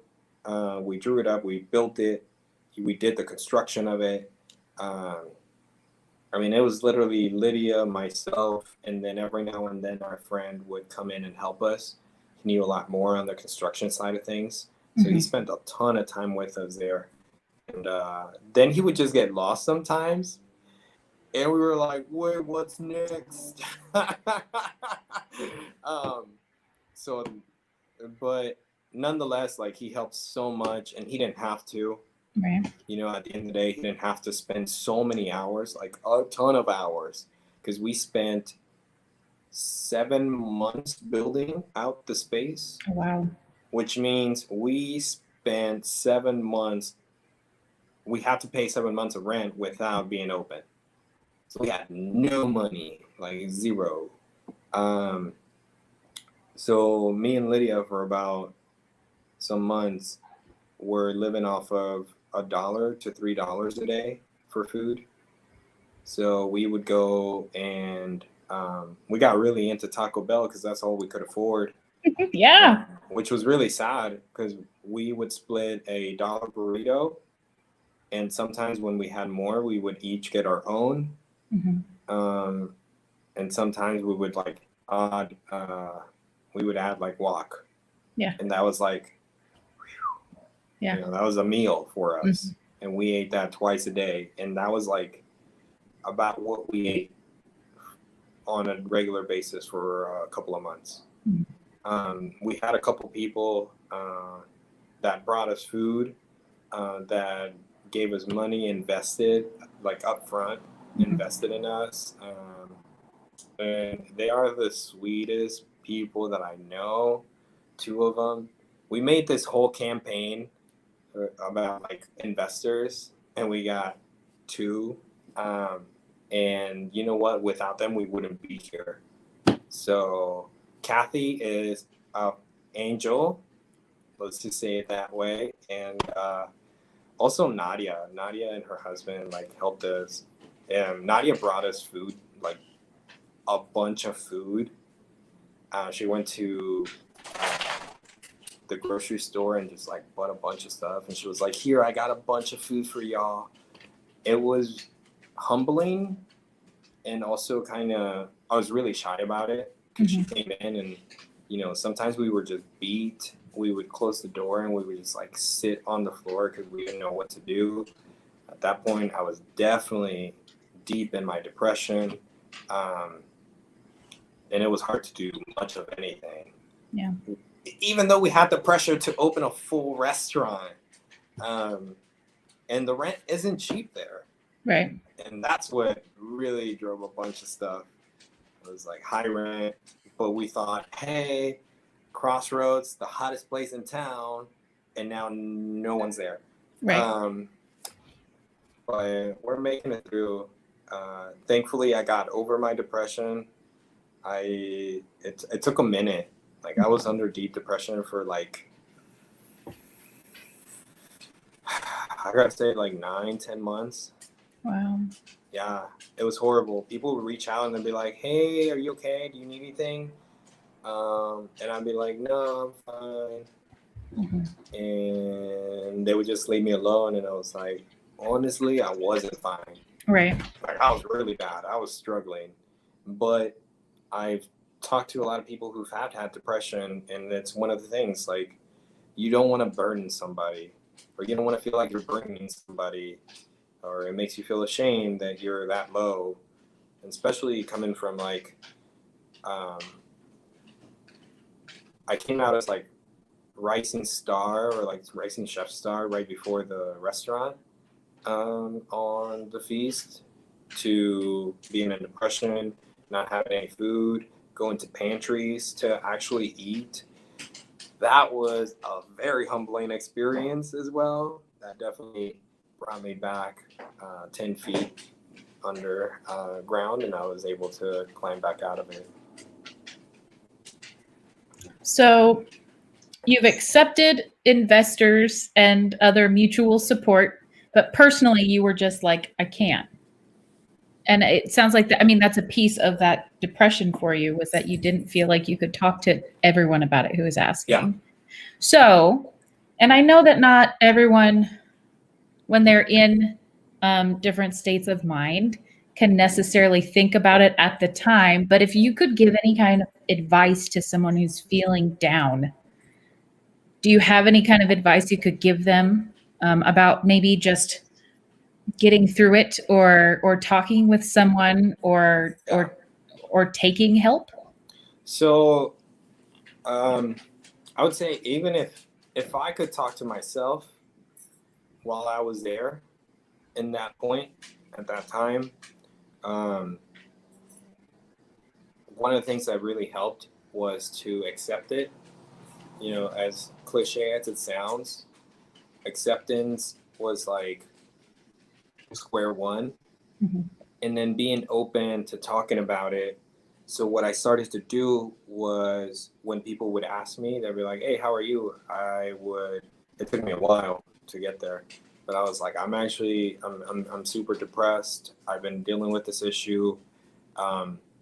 we drew it up, we built it, we did the construction of it. It was literally Lydia, myself, and then every now and then our friend would come in and help us. He knew a lot more on the construction side of things. So he spent a ton of time with us there. And then he would just get lost sometimes. And we were like, wait, what's next? But nonetheless, like he helped so much, and he didn't have to. Right. You know, at the end of the day, he didn't have to spend so many hours, like a ton of hours, because we spent 7 months building out the space. Oh, wow. Which means we spent 7 months. We had to pay 7 months of rent without being open. So we had no money, like zero. So me and Lydia, for about some months, were living off of $1 to $3 a day for food. So we would go and we got really into Taco Bell because that's all we could afford. Yeah. Which was really sad because we would split a dollar burrito, and sometimes when we had more, we would each get our own. Mm-hmm. And sometimes we would like add like guac. Yeah. And that was like, yeah, you know, that was a meal for us. Mm-hmm. And we ate that twice a day. And that was like about what we ate on a regular basis for a couple of months. Mm-hmm. We had a couple people that brought us food, that gave us money, invested like upfront, invested in us. And they are the sweetest people that I know. 2 of them. We made this whole campaign about like investors, and we got 2. And you know what? Without them, we wouldn't be here. So Kathy is an angel. Let's just say it that way. And also Nadia and her husband like helped us. And Nadia brought us food, like a bunch of food. She went to the grocery store and just like bought a bunch of stuff. And she was like, "Here, I got a bunch of food for y'all." It was humbling, and also kind of, I was really shy about it because she came in and, you know, sometimes we were just beat. We would close the door and we would just like sit on the floor because we didn't know what to do. At that point, I was definitely deep in my depression. And it was hard to do much of anything. Yeah. Even though we had the pressure to open a full restaurant. And the rent isn't cheap there. Right. And that's what really drove a bunch of stuff. It was like high rent, but we thought, hey, Crossroads, the hottest place in town, and now no one's there. Right. But we're making it through. Thankfully, I got over my depression. It took a minute. Like I was under deep depression for like, I gotta say like 9-10 months. Wow. Yeah, it was horrible. People would reach out and they'd be like, "Hey, are you okay? Do you need anything?" And I'd be like, "No, I'm fine." Mm-hmm. And they would just leave me alone. And I was like, honestly, I wasn't fine. Right. Like I was really bad. I was struggling. But I've talked to a lot of people who've had depression, and it's one of the things, like, you don't want to burden somebody, or you don't want to feel like you're burdening somebody, or it makes you feel ashamed that you're that low. And especially coming from like, I came out as like rising star or like rising chef star right before the restaurant, on the feast, to being in depression, not having any food, going to pantries to actually eat. That was a very humbling experience as well. That definitely brought me back 10 feet under ground, and I was able to climb back out of it. So you've accepted investors and other mutual support, but personally you were just like, I can't. And it sounds like that. I mean, that's a piece of that depression for you, was that you didn't feel like you could talk to everyone about it who was asking. Yeah. So, and I know that not everyone, when they're in different states of mind, can necessarily think about it at the time. But if you could give any kind of advice to someone who's feeling down, do you have any kind of advice you could give them about maybe just getting through it, or talking with someone, or taking help? So I would say even if I could talk to myself while I was there in that point at that time, um, one of the things that really helped was to accept it. You know, as cliche as it sounds, acceptance was like square one, Mm-hmm. and then being open to talking about it. So what I started to do was when people would ask me, they'd be like, "Hey, how are you?" I would. It took me a while to get there, but I was like, I'm super depressed. I've been dealing with this issue.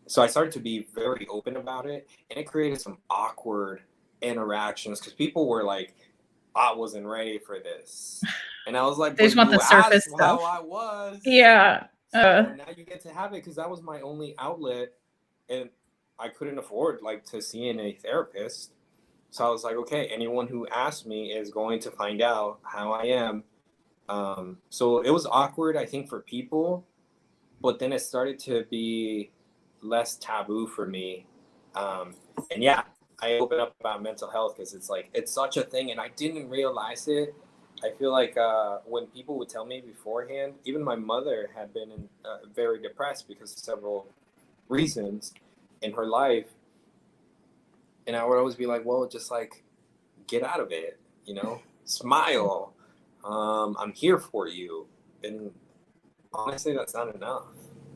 So I started to be very open about it, and it created some awkward interactions because people were like, "I wasn't ready for this," and I was like, They "But just want the you surface asked stuff. how I was." Yeah. So now you get to have it because that was my only outlet, and I couldn't afford like to see a therapist. So I was like, okay, anyone who asks me is going to find out how I am. So it was awkward, I think, for people, but then it started to be less taboo for me. Um, and yeah, I open up about mental health because it's like it's such a thing, and I didn't realize it. I feel like when people would tell me beforehand, even my mother had been very depressed because of several reasons in her life, and I would always be like, "Well, just like get out of it, you know, smile. I'm here for you." And honestly, that's not enough.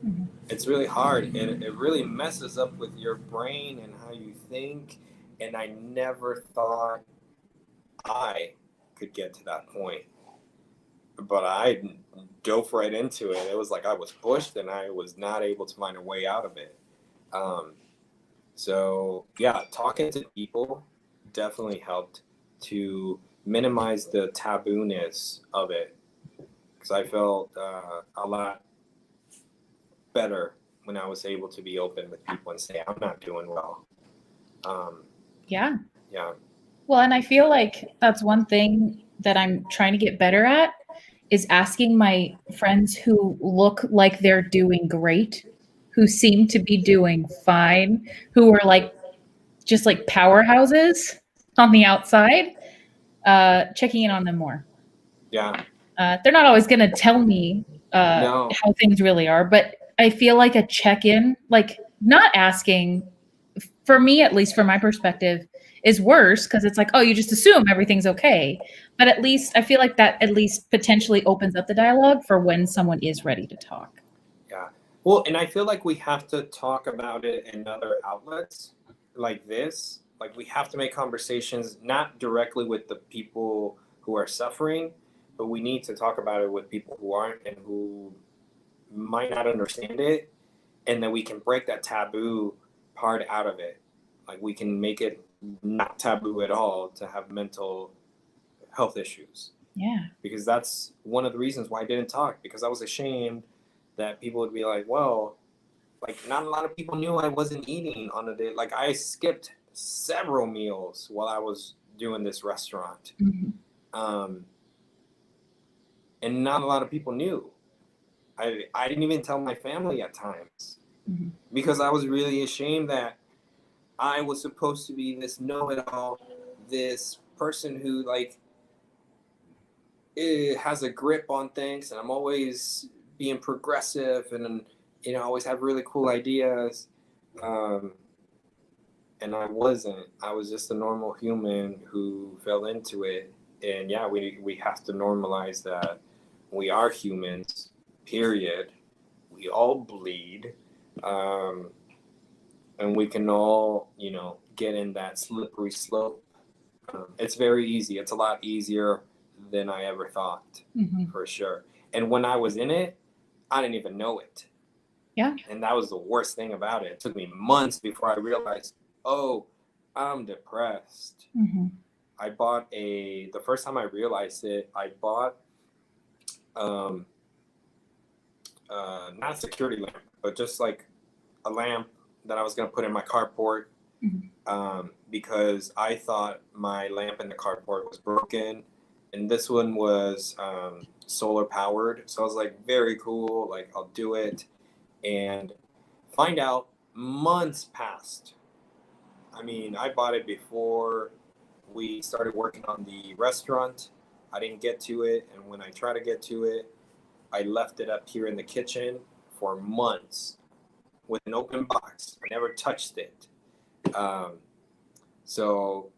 Mm-hmm. It's really hard, and it really messes up with your brain and how you think. And I never thought I could get to that point, but I dove right into it. It was like I was pushed, and I was not able to find a way out of it. Um, so yeah, talking to people definitely helped to minimize the tabooness of it because I felt a lot better when I was able to be open with people and say I'm not doing well. Um, Yeah. yeah, Well, and I feel like that's one thing that I'm trying to get better at is asking my friends who look like they're doing great, who seem to be doing fine, who are like just like powerhouses on the outside, checking in on them more. yeah, They're not always going to tell me no, how things really are, but I feel like a check in, like not asking, for me, at least from my perspective, is worse because it's like, oh, you just assume everything's okay. But at least I feel like that at least potentially opens up the dialogue for when someone is ready to talk. yeah. Well, and I feel like we have to talk about it in other outlets like this. Like we have to make conversations not directly with the people who are suffering, but we need to talk about it with people who aren't and who might not understand it, and then we can break that taboo part out of it. Like we can make it not taboo at all to have mental health issues, Yeah. because that's one of the reasons why I didn't talk, because I was ashamed that people would be like, well, like not a lot of people knew I wasn't eating on a day. Like I skipped several meals while I was doing this restaurant. Mhm. Um, and not a lot of people knew. I didn't even tell my family at times Mhm. because I was really ashamed that I was supposed to be this know-it-all, this person who like has a grip on things, and I'm always being progressive, and always have really cool ideas. Um, and I wasn't. I was just a normal human who fell into it. And yeah, we have to normalize that we are humans. Period. We all bleed. Um, and we can all, get in that slippery slope. It's very easy. It's a lot easier than I ever thought, Mhm. for sure. And when I was in it, I didn't even know it. Yeah. And that was the worst thing about it. It took me months before I realized, oh, I'm depressed. Mhm. The first time I realized it, I bought um, not a security lamp, but just like a lamp that I was going to put in my carport, Mhm. because I thought my lamp in the carport was broken, and this one was solar powered. So I was like, very cool, like I'll do it, and find out months passed. I mean, I bought it before we started working on the restaurant. I didn't get to it, and when I tried to get to it, I left it up here in the kitchen for months with an open box. I never touched it. Um, so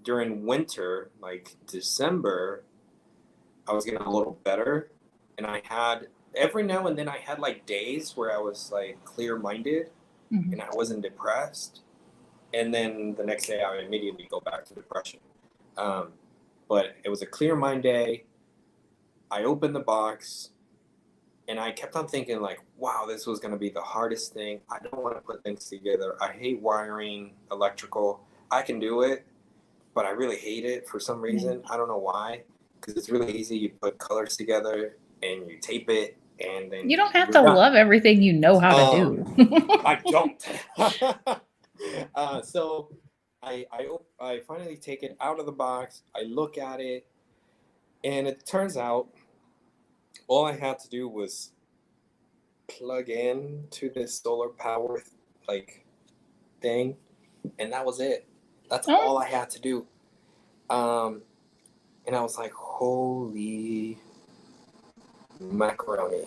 during winter, like December, I was getting a little better, and I had every now and then I had like days where I was like clear-minded and I wasn't depressed, and then the next day I would immediately go back to depression. But it was a clear mind day. I opened the box, and I kept on thinking like, wow, this was going to be the hardest thing. I don't want to put things together. I hate wiring, electrical. I can do it, but I really hate it for some reason. I don't know why, because it's really easy. You put colors together and you tape it, and then you don't have to love everything you know how to do. I don't. So I finally take it out of the box. I look at it, and it turns out all I had to do was plug in to this solar power like thing, and that was it. That's all I had to do. And I was like, holy macaroni.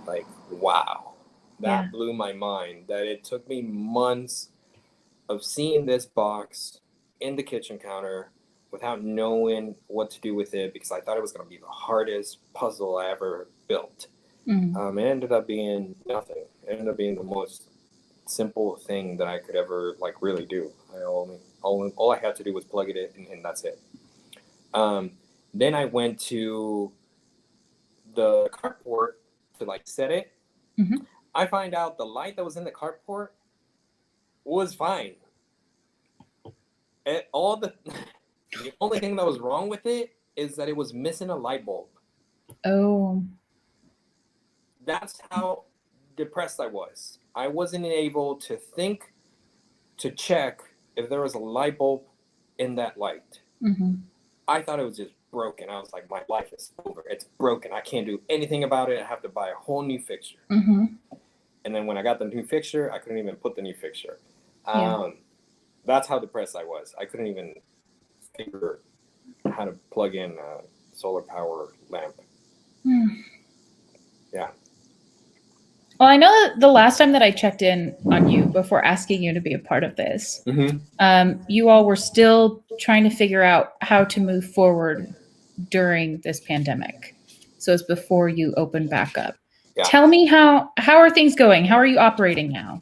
Like, wow. That blew my mind. That it took me months of seeing this box in the kitchen counter without knowing what to do with it, because I thought it was going to be the hardest puzzle I ever built. It ended up being nothing. It ended up being the most simple thing that I could ever like really do. All I had to do was plug it in, and that's it. Then I went to the carport to like set it. I find out the light that was in the carport was fine. The only thing that was wrong with it is that it was missing a light bulb. Oh. That's how depressed I was. I wasn't able to think to check if there was a light bulb in that light. I thought it was just broken. I was like, my life is over. It's broken. I can't do anything about it. I have to buy a whole new fixture. And then when I got the new fixture, I couldn't even put the new fixture. That's how depressed I was. I couldn't even figure how to plug in a solar power lamp. Yeah. Well, I know that the last time that I checked in on you before asking you to be a part of this, you all were still trying to figure out how to move forward during this pandemic. So it's before you open back up. Yeah. Tell me how are things going? How are you operating now?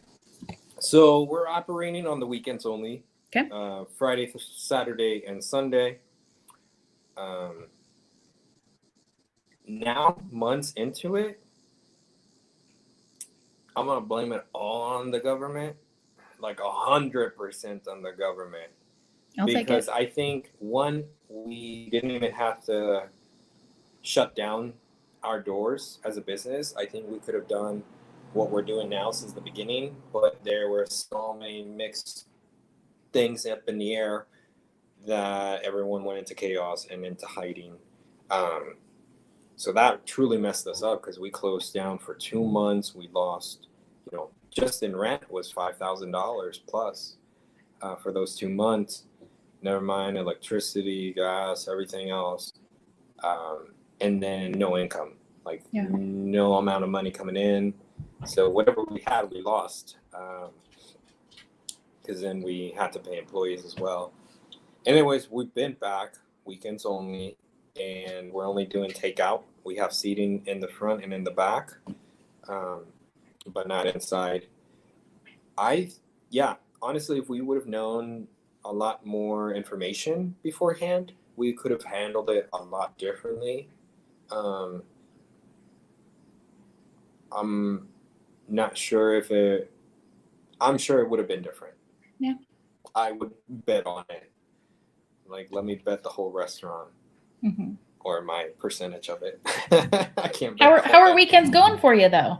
So we're operating on the weekends only. Okay. Friday, Saturday, and Sunday. Now, months into it, I'm gonna blame it all on the government, like 100% on the government. Because I think, one, we didn't even have to shut down our doors as a business. I think we could have done what we're doing now since the beginning, but there were so many mixed things up in the air that everyone went into chaos and into hiding. So that truly messed us up, because we closed down for 2 months. We lost, just in rent was $5,000 plus for those 2 months. Never mind electricity, gas, everything else. And then no income, no amount of money coming in. So whatever we had, we lost. Because then we had to pay employees as well. Anyways, we've been back weekends only, and we're only doing takeout. We have seating in the front and in the back, but not inside. Honestly, if we would have known a lot more information beforehand, we could have handled it a lot differently. I'm not sure I'm sure it would have been different. Yeah. I would bet on it. Like, let me bet the whole restaurant. Or my percentage of it. I can't. How are weekends going for you though?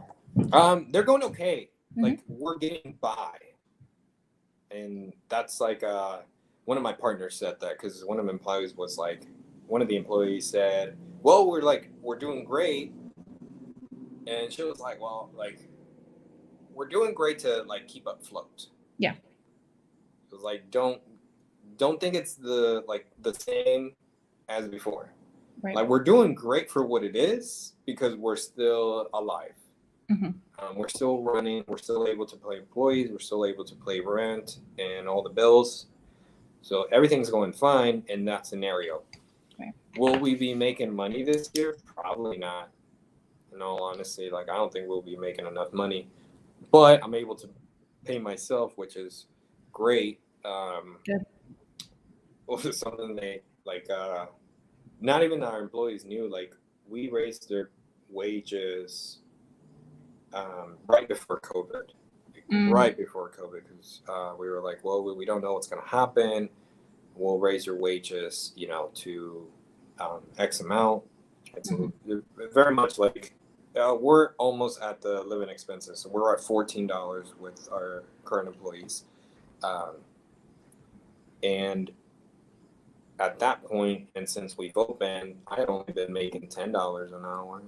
They're going okay. Like, we're getting by, and that's like one of my partners said that, because one of the employees was like, one of the employees said, "Well, we're doing great," and she was like, "Well, like, we're doing great to like keep afloat." Yeah. It was like, don't think it's the same as before. Right. Like, we're doing great for what it is because we're still alive. We're still running. We're still able to pay employees. We're still able to pay rent and all the bills. So everything's going fine in that scenario. Right. Will we be making money this year? Probably not. In all honesty, like, I don't think we'll be making enough money. But I'm able to pay myself, which is great. Good. Also, something they not even our employees knew. Like, we raised their wages right before COVID. Right before COVID, because we were like, well, we don't know what's going to happen. We'll raise your wages, to X amount. It's very much like we're almost at the living expenses. So we're at $14 with our current employees. And at that point, and since we've opened, I've only been making $10 an hour.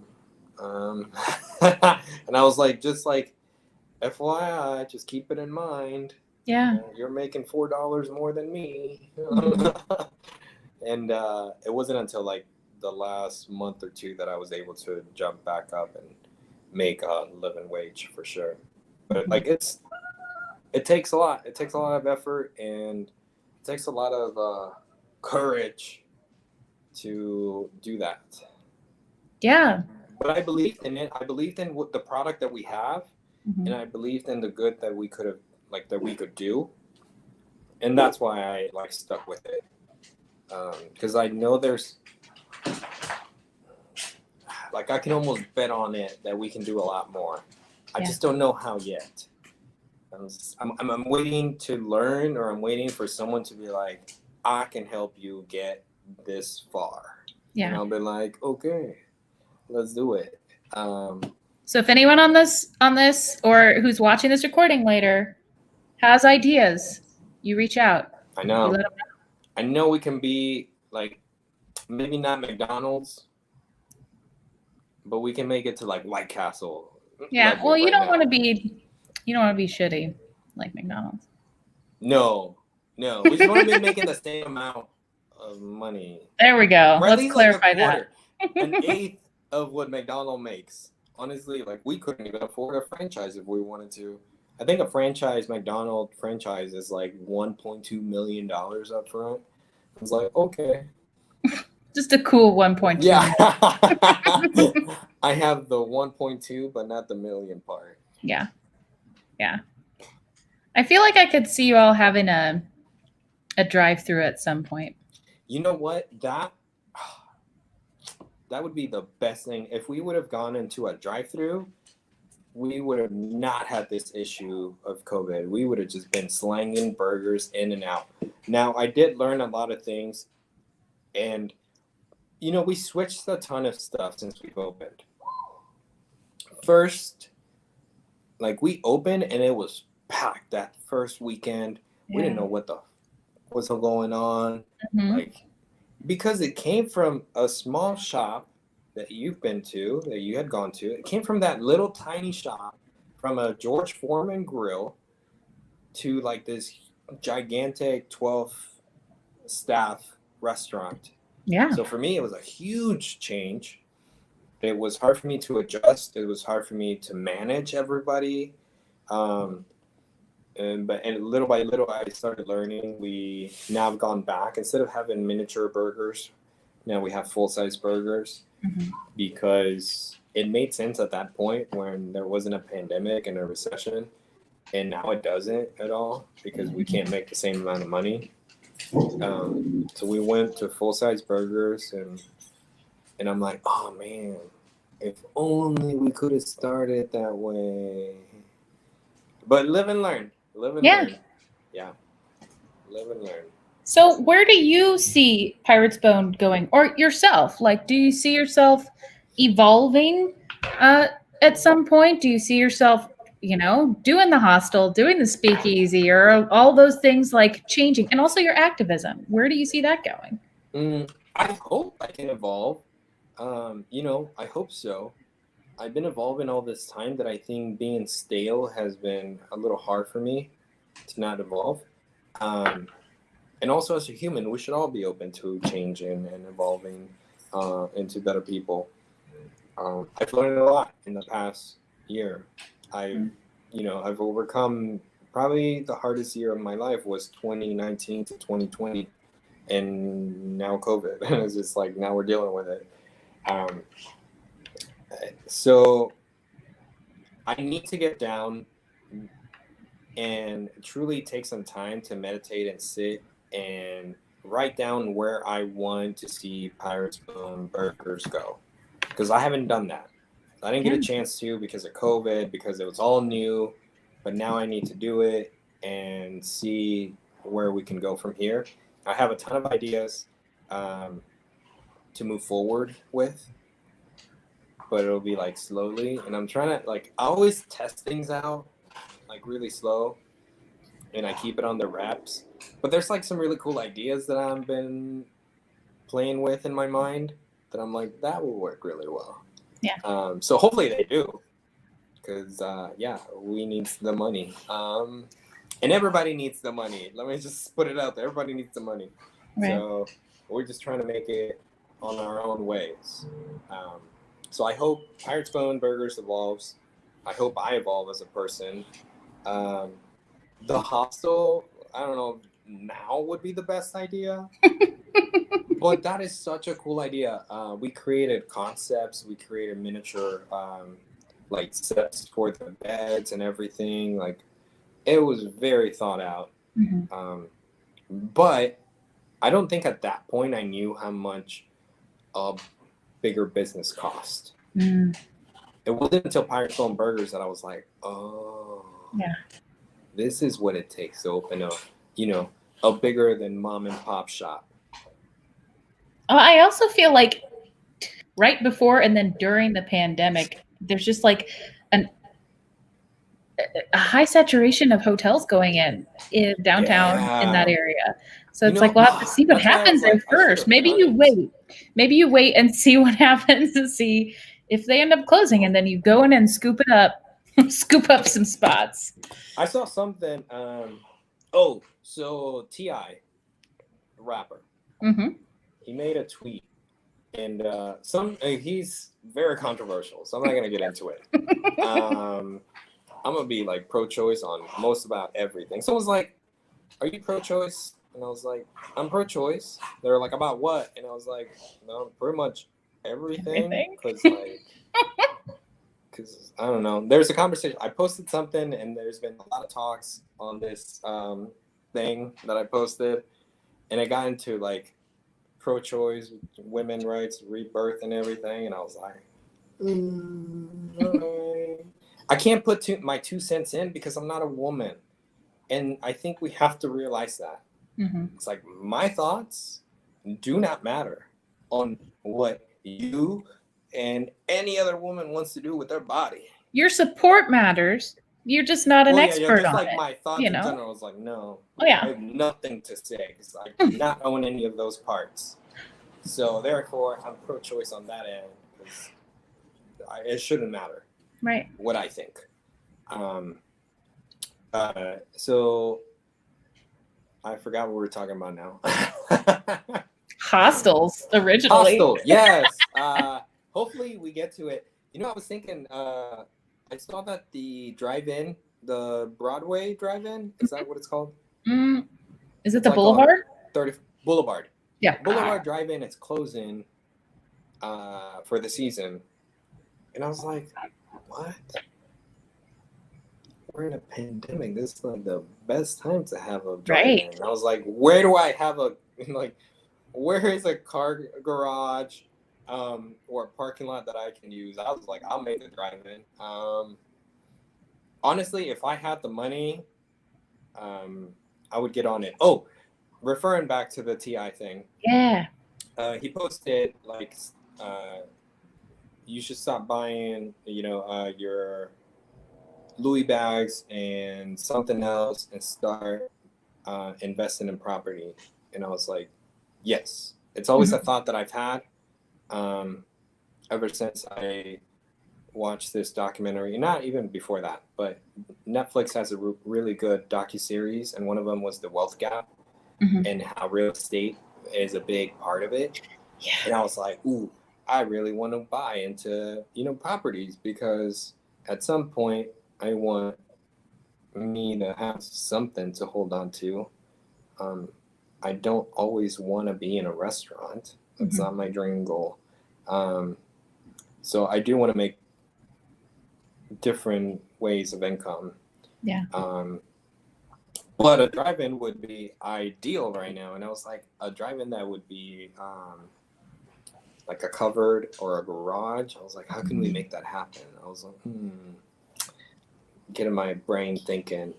And I was like, just like, FYI, just keep it in mind. Yeah. You're making $4 more than me. And it wasn't until like the last month or two that I was able to jump back up and make a living wage for sure. But like, it takes a lot. It takes a lot of effort, and it takes a lot of courage to do that. Yeah. But I believed in it. I believed in what the product that we have, and I believed in the good that we could do, and that's why I stuck with it. Because I know there's I can almost bet on it that we can do a lot more. I just don't know how yet. I'm waiting to learn, or I'm waiting for someone to be like, I can help you get this far. Yeah. And I'll be like, okay, let's do it. So if anyone on this or who's watching this recording later has ideas, you reach out. I know. You let them know. I know we can be like, maybe not McDonald's, but we can make it to like White Castle. Yeah. Well, you don't want to be shitty like McDonald's. No. We just want to be making the same amount of money. There we go. Let's clarify that. An eighth of what McDonald's makes. Honestly, like, we couldn't even afford a franchise if we wanted to. I think a McDonald's franchise is like $1.2 million up front. I was like, okay. Just a cool 1.2. Yeah. I have the 1.2, but not the million part. Yeah. I feel like I could see you all having a drive-through at some point. You know what? That would be the best thing. If we would have gone into a drive-through, we would have not had this issue of COVID. We would have just been slanging burgers in and out. Now, I did learn a lot of things, and we switched a ton of stuff since we've opened. First, we opened and it was packed that first weekend. Yeah. We didn't know what was going on. Because it came from a small shop that you've been to, that you had gone to. It came from that little tiny shop, from a George Foreman grill to this gigantic 12 staff restaurant. Yeah. So for me, it was a huge change. It was hard for me to adjust. It was hard for me to manage everybody. And little by little, I started learning. We now have gone back. Instead of having miniature burgers, now we have full-size burgers, because it made sense at that point when there wasn't a pandemic and a recession. And now it doesn't at all, because we can't make the same amount of money. So we went to full-size burgers, and I'm like, oh man, if only we could have started that way. But live and learn. Learn. Yeah. Live and learn. So where do you see Pirate's Bone going, or yourself? Do you see yourself evolving at some point? Do you see yourself, doing the hostel, doing the speakeasy, or all those things changing? And also your activism. Where do you see that going? I hope I can evolve. I hope so. I've been evolving all this time that I think being stale has been a little hard for me to not evolve. And also as a human, we should all be open to changing and evolving into better people. I've learned a lot in the past year. I've overcome probably the hardest year of my life was 2019 to 2020, and now COVID. It's just like now we're dealing with it. Um, so I need to get down and truly take some time to meditate and sit and write down where I want to see Pirates Bone Burgers go, because I haven't done that. I didn't get a chance to because of COVID, because it was all new, but now I need to do it and see where we can go from here. I have a ton of ideas to move forward with, but it'll be like slowly. And I'm trying to I always test things out like really slow, and I keep it on the wraps. But there's like some really cool ideas that I've been playing with in my mind that I'm like, that will work really well. Yeah. So hopefully they do, because we need the money, and everybody needs the money. Let me just put it out there. Everybody needs the money. Right. So we're just trying to make it on our own ways. So I hope Pirates Bone Burgers evolves. I hope I evolve as a person. The hostel, I don't know, now would be the best idea. But that is such a cool idea. We created concepts. We created miniature sets for the beds and everything. Like, it was very thought out. Mm-hmm. But I don't think at that point I knew how much a bigger business cost. Mm. It wasn't until Pirates Bone Burgers that I was like, oh, yeah, this is what it takes to open a bigger than mom and pop shop. I also feel like right before and then during the pandemic, there's just like a high saturation of hotels going in downtown in that area. So it's like, we'll have to see what happens there first. Maybe you wait and see what happens and see if they end up closing, and then you go in and scoop it up, scoop up some spots. I saw something. So T.I., rapper, mm-hmm. He made a tweet, and he's very controversial, so I'm not gonna get into it. I'm gonna be like pro-choice on most about everything. Someone's like, "Are you pro-choice?" And I was like, "I'm pro-choice." They were like, "About what?" And I was like, "No, pretty much everything." Because I don't know. There's a conversation. I posted something, and there's been a lot of talks on this thing that I posted, and it got into like pro-choice, women rights, rebirth, and everything. And I was like, I can't put my 2 cents in because I'm not a woman. And I think we have to realize that. Mm-hmm. It's like, my thoughts do not matter on what you and any other woman wants to do with their body. Your support matters. You're just not an expert on it. My thoughts in general, I was like, no. I have nothing to say because I do not own any of those parts. So therefore, I'm pro-choice on that end because it shouldn't matter. Right. What I think. So I forgot what we were talking about now. Hostels originally. Hostels, yes. Hopefully we get to it. I was thinking, I saw that the drive-in, the Broadway drive-in, is that what it's called? Is it the Boulevard? Boulevard. Yeah. Boulevard drive-in is closing for the season. And I was like, what? We're in a pandemic. This is like the best time to have a drive-in. Right. I was like, where do I have where is a car garage or a parking lot that I can use? I was like, I'll make a drive-in. Honestly, if I had the money, I would get on it. Oh, referring back to the T.I. thing. Yeah. He posted you should stop buying, your Louis bags and something else and start investing in property. And I was like, yes. It's always a thought that I've had ever since I watched this documentary, not even before that, but Netflix has a really good docuseries, and one of them was the wealth gap and how real estate is a big part of it. Yeah. And I was like, ooh, I really want to buy into, properties, because at some point I want me to have something to hold on to. I don't always want to be in a restaurant. That's not my dream goal. So I do want to make different ways of income. Yeah. But a drive-in would be ideal right now. And I was like, a drive-in that would be like a covered or a garage. I was like, how can we make that happen? I was like, getting my brain thinking.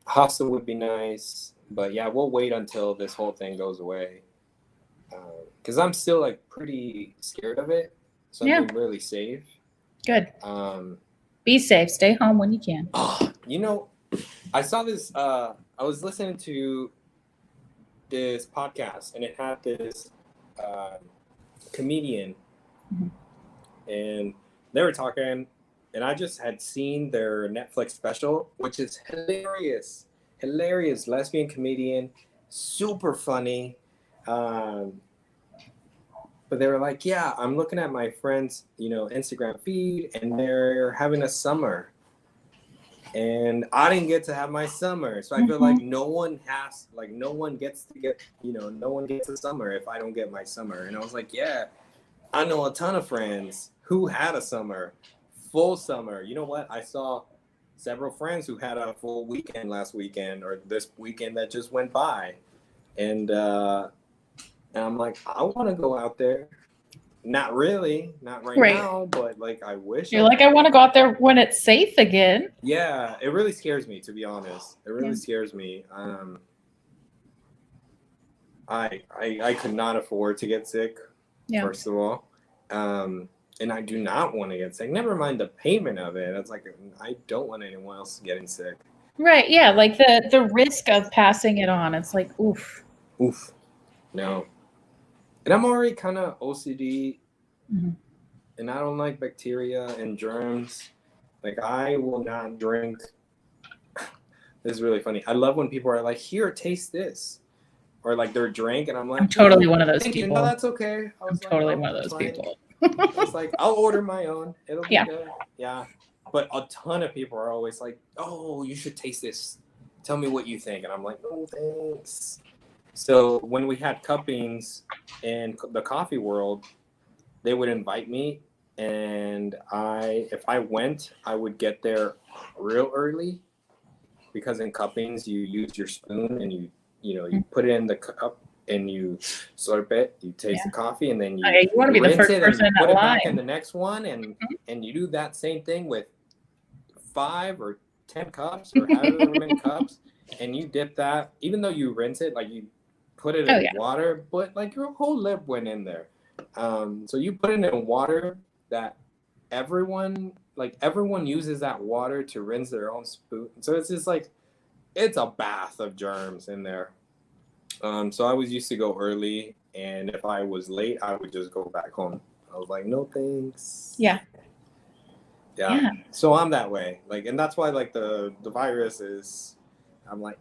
Hostel would be nice. But yeah, we'll wait until this whole thing goes away. Because I'm still like pretty scared of it. So I'm being really safe. Good. Be safe. Stay home when you can. I saw this. I was listening to this podcast, and it had this comedian, and they were talking, and I just had seen their Netflix special, which is hilarious. Lesbian comedian, super funny. But they were like, yeah, I'm looking at my friend's, Instagram feed, and they're having a summer. And I didn't get to have my summer. So I feel like no one gets a summer if I don't get my summer. And I was like, yeah, I know a ton of friends who had a summer, full summer. You know what? I saw several friends who had a full weekend last weekend, or this weekend that just went by. And I'm like, I want to go out there. Not really, not right now, but like I wish. You're like, I want to go out there when it's safe again. Yeah, it really scares me, to be honest. It really scares me. I could not afford to get sick, first of all. And I do not want to get sick. Never mind the payment of it. It's like, I don't want anyone else getting sick. Right, yeah, like the risk of passing it on. It's like, oof. No. And I'm already kind of OCD, and I don't like bacteria and germs. Like, I will not drink. This is really funny. I love when people are like, here, taste this. Or like their drink, and I'm like, I'm totally one of those people. No, that's okay. I'm totally one of those people. It's like, I'll order my own. It'll be good. Yeah. But a ton of people are always like, oh, you should taste this. Tell me what you think. And I'm like, no, thanks. So when we had cuppings in the coffee world, they would invite me, and if I went, I would get there real early, because in cuppings you use your spoon and you put it in the cup and you slurp it, you taste the coffee, and then you want to be the first person in that put it line. back in the next one, and you do that same thing with 5 or 10 cups or however many cups, and you dip that, even though you rinse it, like you put it in water, but like your whole lip went in there. So you put it in water that everyone uses that water to rinse their own spoon. So it's just like, it's a bath of germs in there. So I was used to go early, and if I was late, I would just go back home. I was like, no thanks. Yeah. So I'm that way. Like, and that's why like the virus is, I'm like,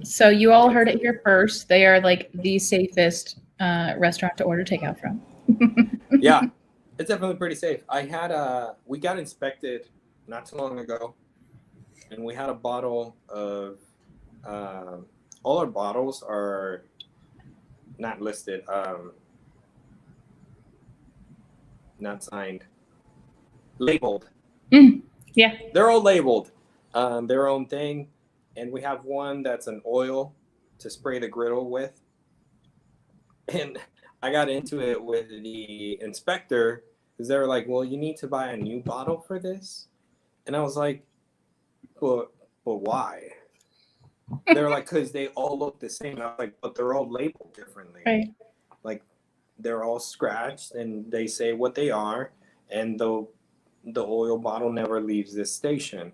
So you all heard it here first. They are like the safest restaurant to order takeout from. Yeah, it's definitely pretty safe. We got inspected not too long ago, and we had a bottle of, all our bottles are not listed, not signed, labeled. Yeah. They're all labeled, their own thing. And we have one that's an oil to spray the griddle with. And I got into it with the inspector, because they were like, well, you need to buy a new bottle for this. And I was like, but why? They were like, because they all look the same. I was like, but they're all labeled differently. Right. Like, they're all scratched, and they say what they are. And the oil bottle never leaves this station.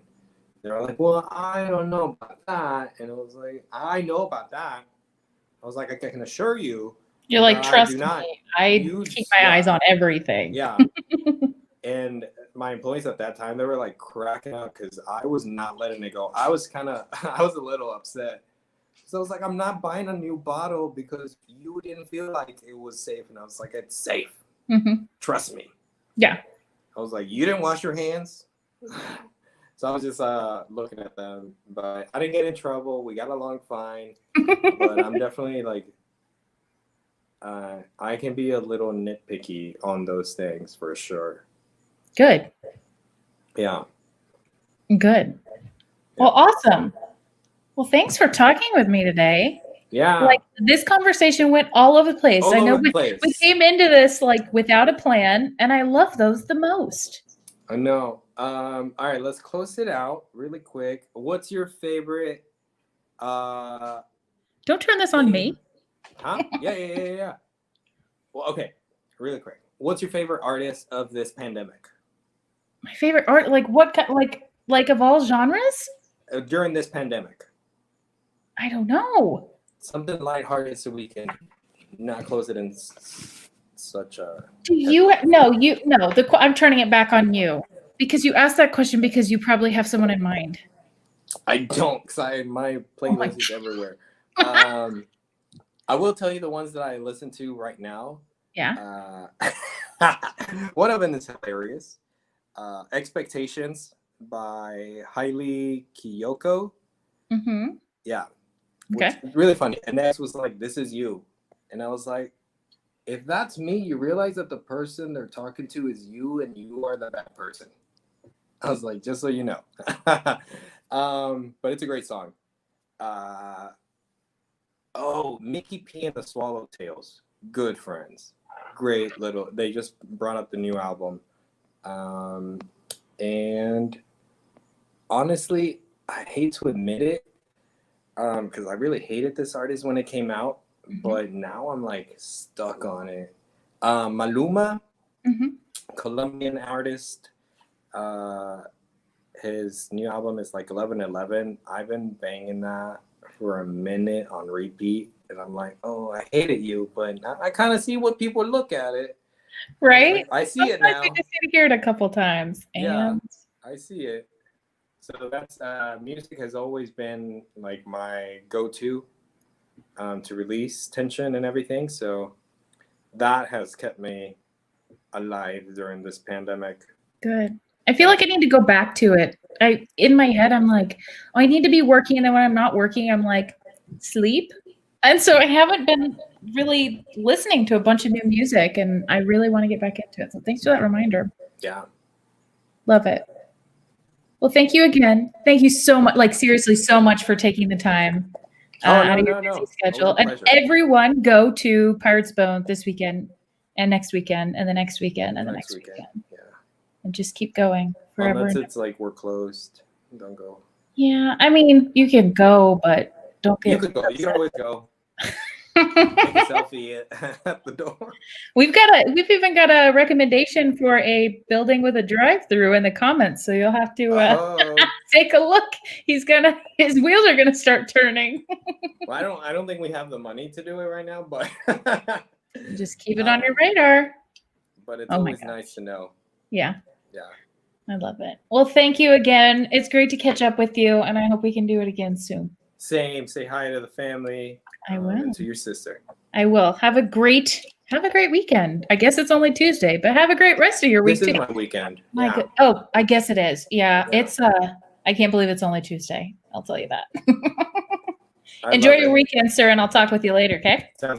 They're like, well, I don't know about that. And I was like, I know about that. I was like, I can assure you. You're like, trust me, I keep my eyes on everything. Yeah. And my employees at that time, they were like cracking up because I was not letting it go. I was I was a little upset. So I was like, I'm not buying a new bottle because you didn't feel like it was safe. And I was like, it's safe. Trust me. Yeah. I was like, you didn't wash your hands? So I was just looking at them. But I didn't get in trouble. We got along fine. But I'm definitely like, I can be a little nitpicky on those things for sure. Good. Yeah. Good. Well, awesome. Well, thanks for talking with me today. Yeah. Like this conversation went all over the place. All I know over the place. we came into this like without a plan, and I love those the most. I know. All right, let's close it out really quick. What's your favorite? Don't turn this on me. Huh? Yeah. Well, okay, really quick. What's your favorite artist of this pandemic? My favorite art, like what kind, like of all genres? During this pandemic. I don't know. Something lighthearted so we can not close it in such a. I'm turning it back on you because you asked that question because you probably have someone in mind. I don't, because my playlist is everywhere. I will tell you the ones that I listen to right now. Yeah. One of them is hilarious. Expectations by Hailey Kiyoko. Yeah. Okay. Really funny. And next was like, "This Is You." And I was like, if that's me, you realize that the person they're talking to is you and you are the bad person. I was like, just so you know. But it's a great song. Mickey P and the Swallowtails. Good friends. Great little. They just brought up the new album. And honestly, I hate to admit it, because I really hated this artist when it came out, but now I'm like stuck on it. Maluma, Colombian artist. His new album is like 11:11. I've been banging that for a minute on repeat, and I'm like, oh, I hated you, but I kind of see what people look at it. Right? I see it now. You just need to hear it a couple times. And yeah, I see it. So that's music has always been like my go-to to release tension and everything. So that has kept me alive during this pandemic. Good. I feel like I need to go back to it. In my head, I'm like, oh, I need to be working. And then when I'm not working, I'm like, sleep. And so I haven't been really listening to a bunch of new music, and I really want to get back into it. So thanks for that reminder. Yeah. Love it. Well, thank you again. Thank you so much. Like seriously, so much for taking the time out of your busy schedule. And everyone go to Pirates Bone this weekend and next weekend and the next weekend and the next weekend. Yeah. And just keep going forever. Unless it's like we're closed. Don't go. Yeah. I mean, you can go, but don't get. You could go. You can always go. Take a selfie at the door. We've even got a recommendation for a building with a drive-through in the comments, so you'll have to take a look. His wheels are gonna start turning. Well, I don't think we have the money to do it right now, but just keep it on your radar. But it's always nice to know. Yeah. Yeah. I love it. Well, thank you again. It's great to catch up with you, and I hope we can do it again soon. Same. Say hi to the family. I will. And to your sister. I will. Have a great weekend. I guess it's only Tuesday, but have a great rest of your week too. This is my weekend. Oh, I guess it is. Yeah. It's I can't believe it's only Tuesday. I'll tell you that. Enjoy your weekend, sir, and I'll talk with you later, okay? Sounds